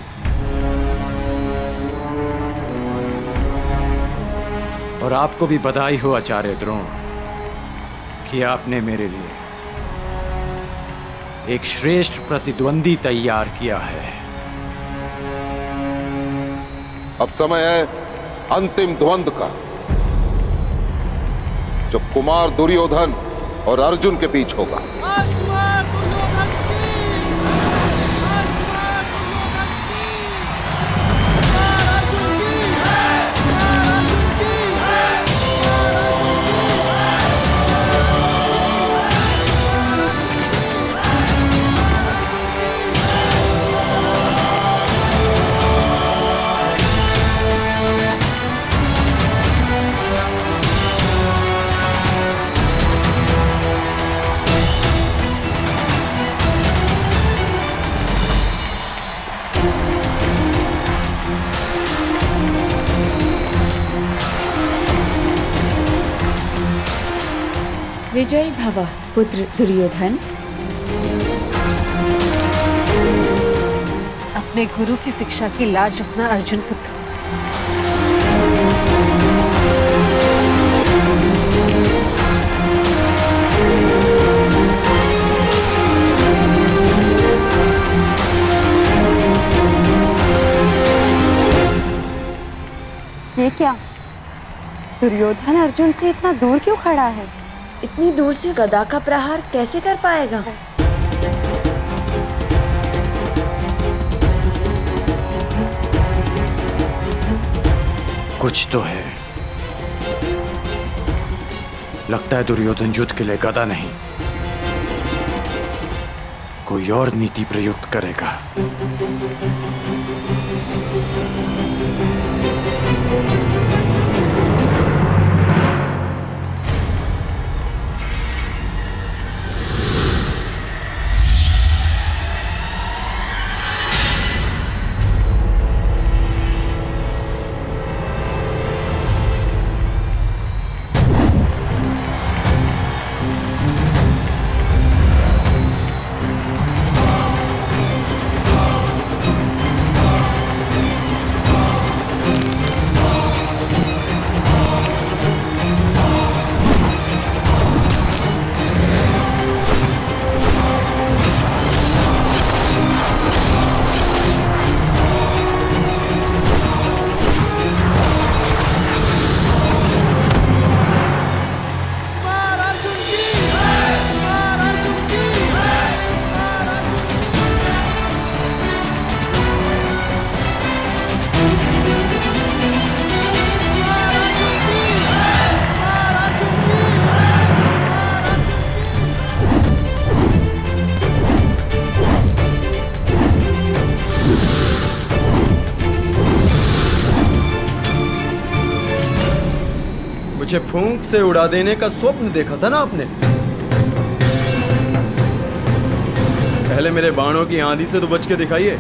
और आपको भी बधाई हो आचार्य द्रोण कि आपने मेरे लिए एक श्रेष्ठ प्रतिद्वंदी तैयार किया है।
अब समय है अंतिम द्वंद्व का, जो कुमार दुर्योधन और अर्जुन के बीच होगा।
विजयी भव पुत्र दुर्योधन।
अपने गुरु की शिक्षा की लाज रखना अर्जुन पुत्र।
ये क्या? दुर्योधन अर्जुन से इतना दूर क्यों खड़ा है? इतनी दूर से गदा का प्रहार कैसे कर पाएगा?
कुछ तो है। लगता है दुर्योधन युद्ध के लिए गदा नहीं, कोई और नीति प्रयुक्त करेगा।
मुझे फूंक से उड़ा देने का स्वप्न देखा था ना आपने। पहले मेरे बाणों की आंधी से तो बच के दिखाइए।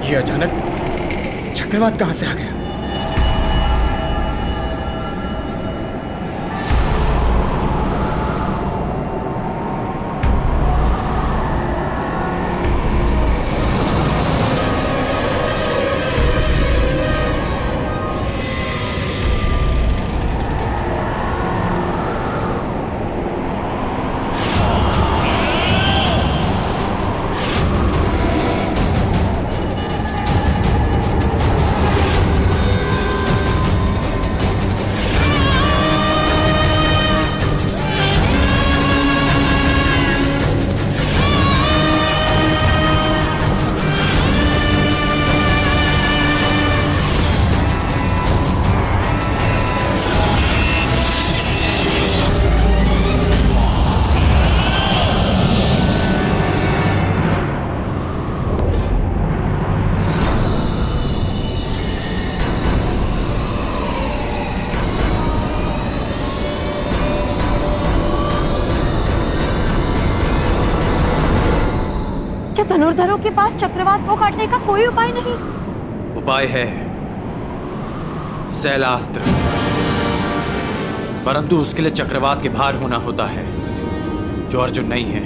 ये अचानक चक्रवात कहां से आ गया?
क्या धनुर्धरों के पास चक्रवात को काटने का कोई उपाय नहीं?
उपाय है शैलास्त्र, परंतु उसके लिए चक्रवात के भार होना होता है जो अर्जुन नहीं है,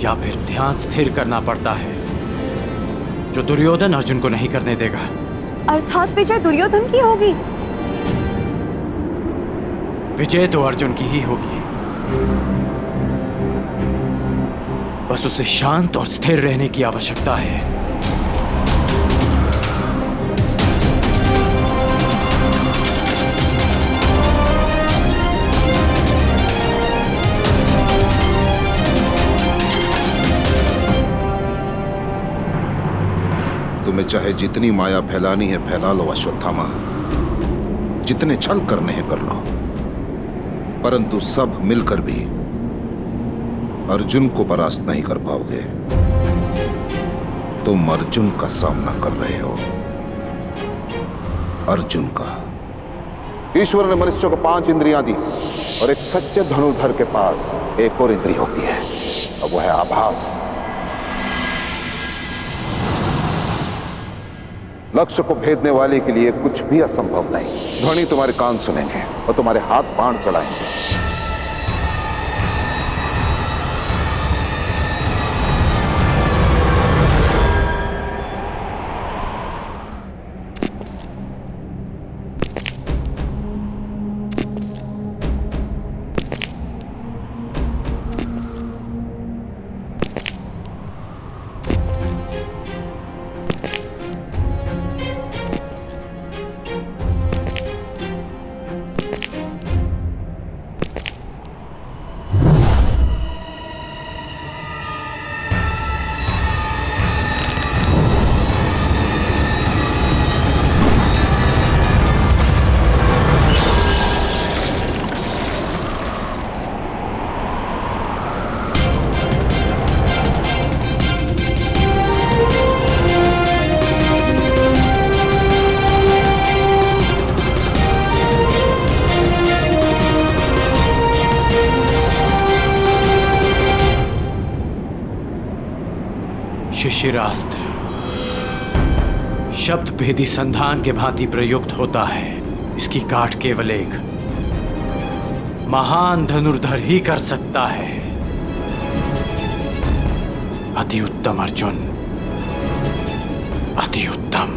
या फिर ध्यान स्थिर करना पड़ता है जो दुर्योधन अर्जुन को नहीं करने देगा।
अर्थात विजय दुर्योधन की होगी।
विजय तो अर्जुन की ही होगी, बस उसे शांत और स्थिर रहने की आवश्यकता है।
तुम्हें चाहे जितनी माया फैलानी है फैला लो अश्वत्थामा, जितने छल करने हैं कर लो, परंतु सब मिलकर भी अर्जुन को परास्त नहीं कर पाओगे। तुम अर्जुन का सामना कर रहे हो, अर्जुन का। ईश्वर ने मनुष्य को 5 इंद्रियां दी और एक सच्चे धनुर्धर के पास एक और इंद्रिय होती है, अब वो है आभास। लक्ष्य को भेदने वाले के लिए कुछ भी असंभव नहीं। ध्वनि तुम्हारे कान सुनेंगे और तुम्हारे हाथ बाण चलाएंगे।
शिशिरास्त्र। शब्द भेदी संधान के भांति प्रयुक्त होता है। इसकी काट केवल एक महान धनुर्धर ही कर सकता है। अति उत्तम अर्जुन, अति उत्तम।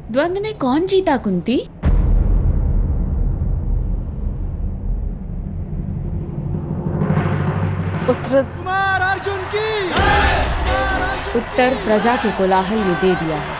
द्वंद्व में कौन जीता कुंती?
उत्तर
अर्जुन की
उत्तर प्रजा के कोलाहल ने दे दिया है।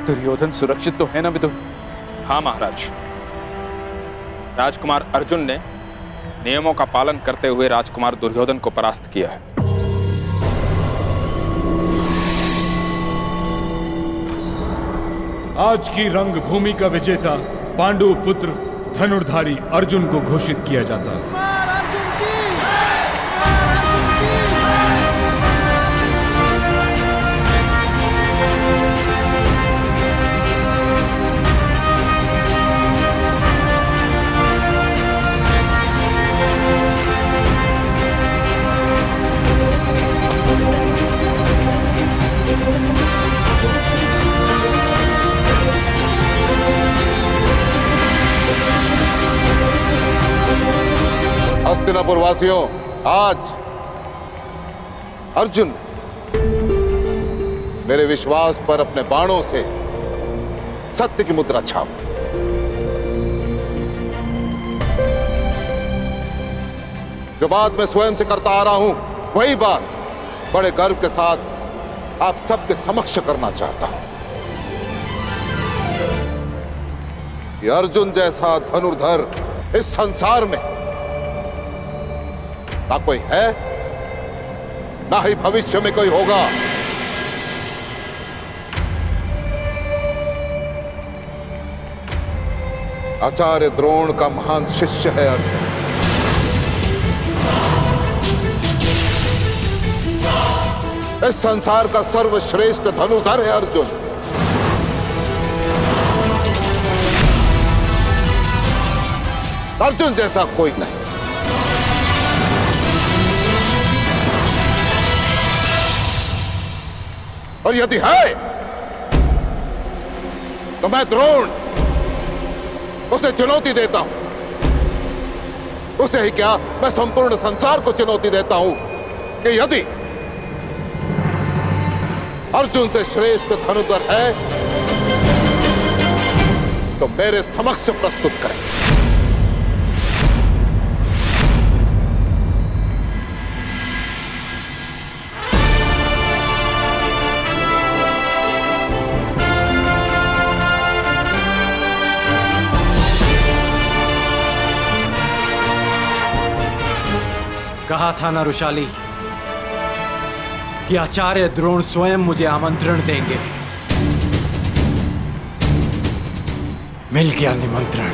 दुर्योधन सुरक्षित तो है ना विदुर?
हाँ महाराज, राजकुमार अर्जुन ने नियमों का पालन करते हुए राजकुमार दुर्योधन को परास्त किया है।
आज की रंगभूमि का विजेता पांडु पुत्र धनुर्धारी अर्जुन को घोषित किया जाता है।
हस्तिनापुर वासियों, आज अर्जुन मेरे विश्वास पर अपने बाणों से सत्य की मुद्रा छाप। जो बात मैं स्वयं से करता आ रहा हूं, वही बात बड़े गर्व के साथ आप सबके समक्ष करना चाहता हूं कि अर्जुन जैसा धनुर्धर इस संसार में ना कोई है, ना ही भविष्य में कोई होगा। आचार्य द्रोण का महान शिष्य है अर्जुन। इस संसार का सर्वश्रेष्ठ धनुर्धर है अर्जुन। अर्जुन जैसा कोई नहीं। और यदि है तो मैं द्रोण उसे चुनौती देता हूं। उसे ही क्या, मैं संपूर्ण संसार को चुनौती देता हूं कि यदि अर्जुन से श्रेष्ठ धनुर्धर है तो मेरे समक्ष प्रस्तुत करें।
कहा था ना रुशाली कि आचार्य द्रोण स्वयं मुझे आमंत्रण देंगे। मिल गया निमंत्रण।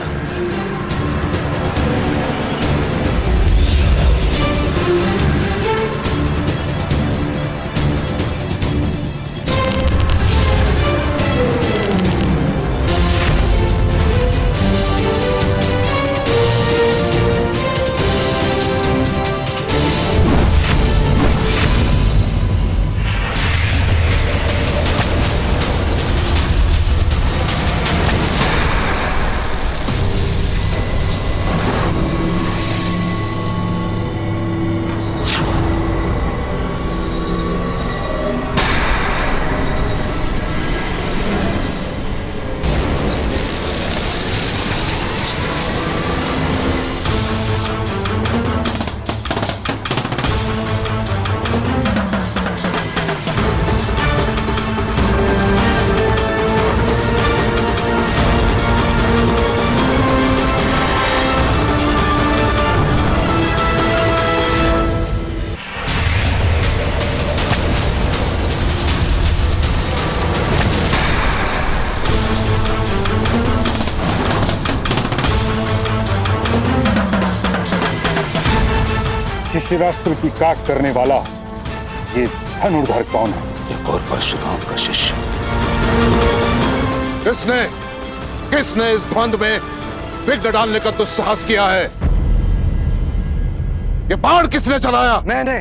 शिशिरास्त्र की काट करने वाला ये धनुर्धर कौन है?
एक और परशुराम का शिष्य। किसने इस द्वंद में विघ्न डालने का दुस्साहस किया है? ये बाण किसने चलाया?
मैंने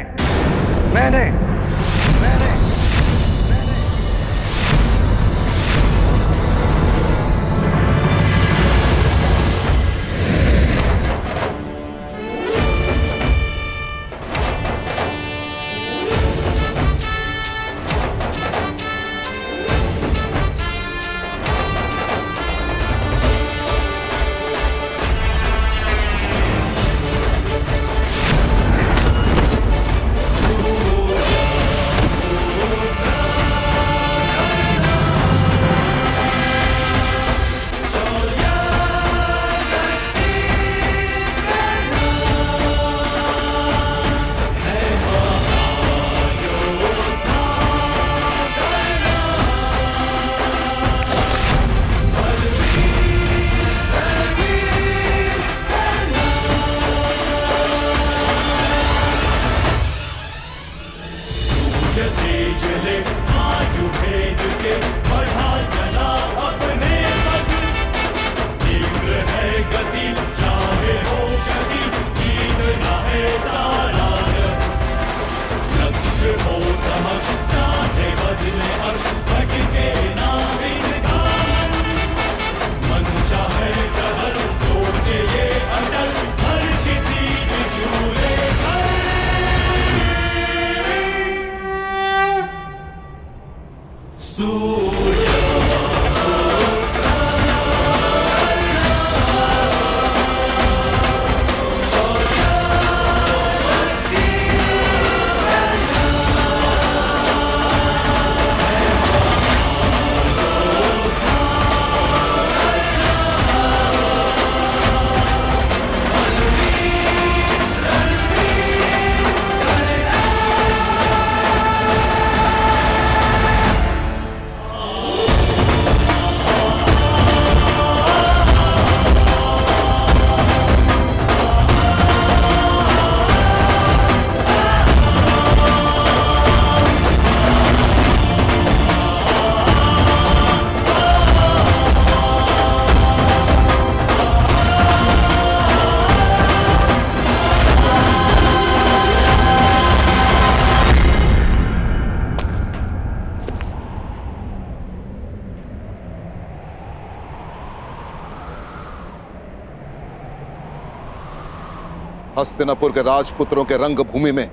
हस्तिनापुर के राजपुत्रों के रंगभूमि में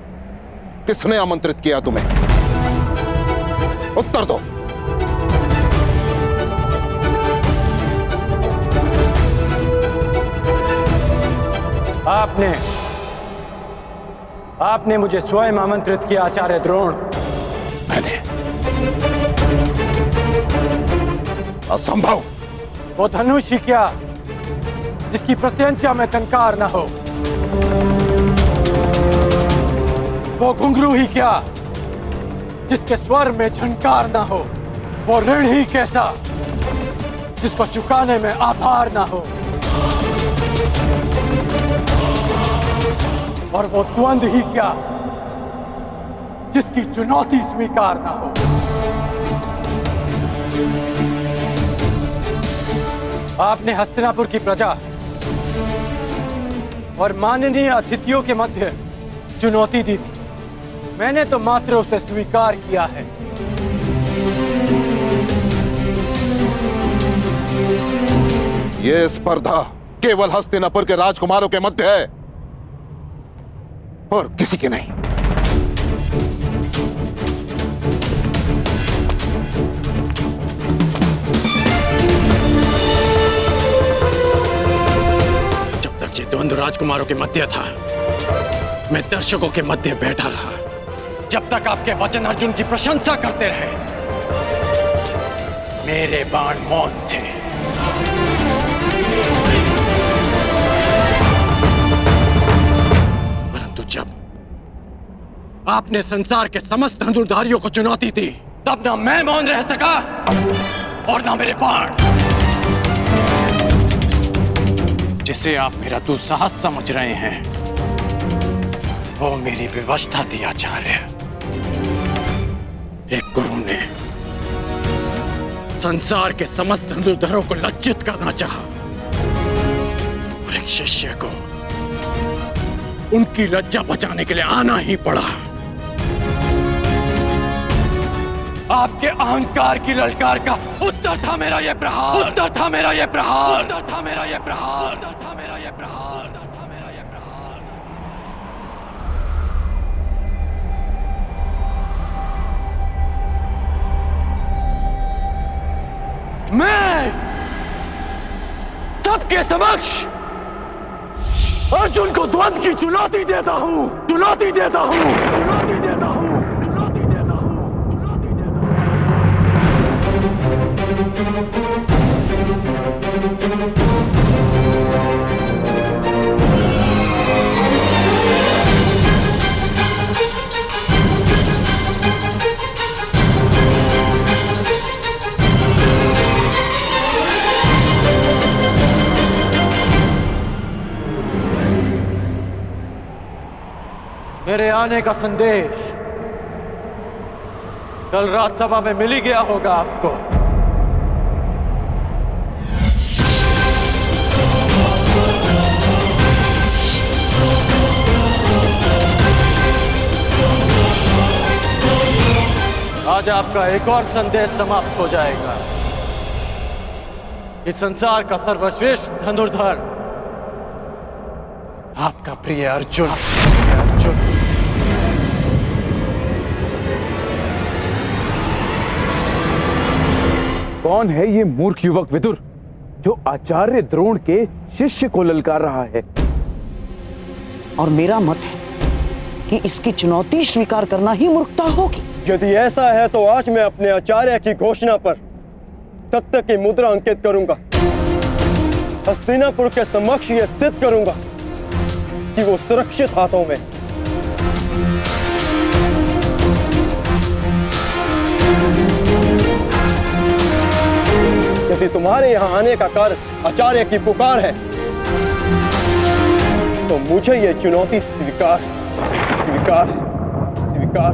किसने आमंत्रित किया तुम्हें? उत्तर दो।
आपने मुझे स्वयं आमंत्रित किया आचार्य द्रोण।
मैंने? असंभव।
वो धनुष ही क्या जिसकी प्रत्यंचा में टंकार ना हो, वो घुंघरू ही क्या जिसके स्वर में झंकार ना हो, वो ऋण ही कैसा जिसको चुकाने में आभार ना हो, और वो द्वंद ही क्या जिसकी चुनौती स्वीकार ना हो। आपने हस्तिनापुर की प्रजा और माननीय अतिथियों के मध्य चुनौती दी थी, मैंने तो मात्र उसे स्वीकार किया है।
यह स्पर्धा केवल हस्तिनापुर के राजकुमारों के मध्य है और किसी के नहीं।
जब तक ये द्वंद्व राजकुमारों के मध्य था, मैं दर्शकों के मध्य बैठा रहा। जब तक आपके वचन अर्जुन की प्रशंसा करते रहे, मेरे बाण मौन थे। परंतु जब आपने संसार के समस्त धनुर्धारियों को चुनौती दी, तब ना मैं मौन रह सका और ना मेरे बाण। जिसे आप मेरा दुस्साहस समझ रहे हैं, वो मेरी विवशता थी आचार्य। एक गुरु ने संसार के समस्त धनुर्धरों को लज्जित करना चाहा और एक शिष्य को उनकी लज्जा बचाने के लिए आना ही पड़ा। आपके अहंकार की ललकार का उत्तर था मेरा ये प्रहार, उत्तर था मेरा ये प्रहार, उत्तर था मेरा ये प्रहार, उत्तर था मेरा ये प्रहार, उत्तर था मेरा ये प्रहार। मैं सबके समक्ष अर्जुन को द्वंद्व की चुनौती देता हूं, चुनौती देता हूं, चुनौती देता हूं, चुनौती देता हूं, चुनौती देता
मेरे आने का संदेश कल राजसभा में मिल ही गया होगा आपको। आज आपका एक और संदेश समाप्त हो जाएगा कि संसार का सर्वश्रेष्ठ धनुर्धर आपका प्रिय अर्जुन, अर्जुन।
कौन है ये मूर्ख युवक विदुर जो आचार्य द्रोण के शिष्य को ललकार रहा है?
और मेरा मत है कि इसकी चुनौती स्वीकार करना ही मूर्खता होगी।
यदि ऐसा है तो आज मैं अपने आचार्य की घोषणा पर सत्य की मुद्रा अंकित करूंगा। हस्तिनापुर के समक्ष यह सिद्ध करूंगा कि वो सुरक्षित हाथों में। यदि तुम्हारे यहां आने का कार्य आचार्य की पुकार है तो मुझे यह चुनौती स्वीकार स्वीकार स्वीकार।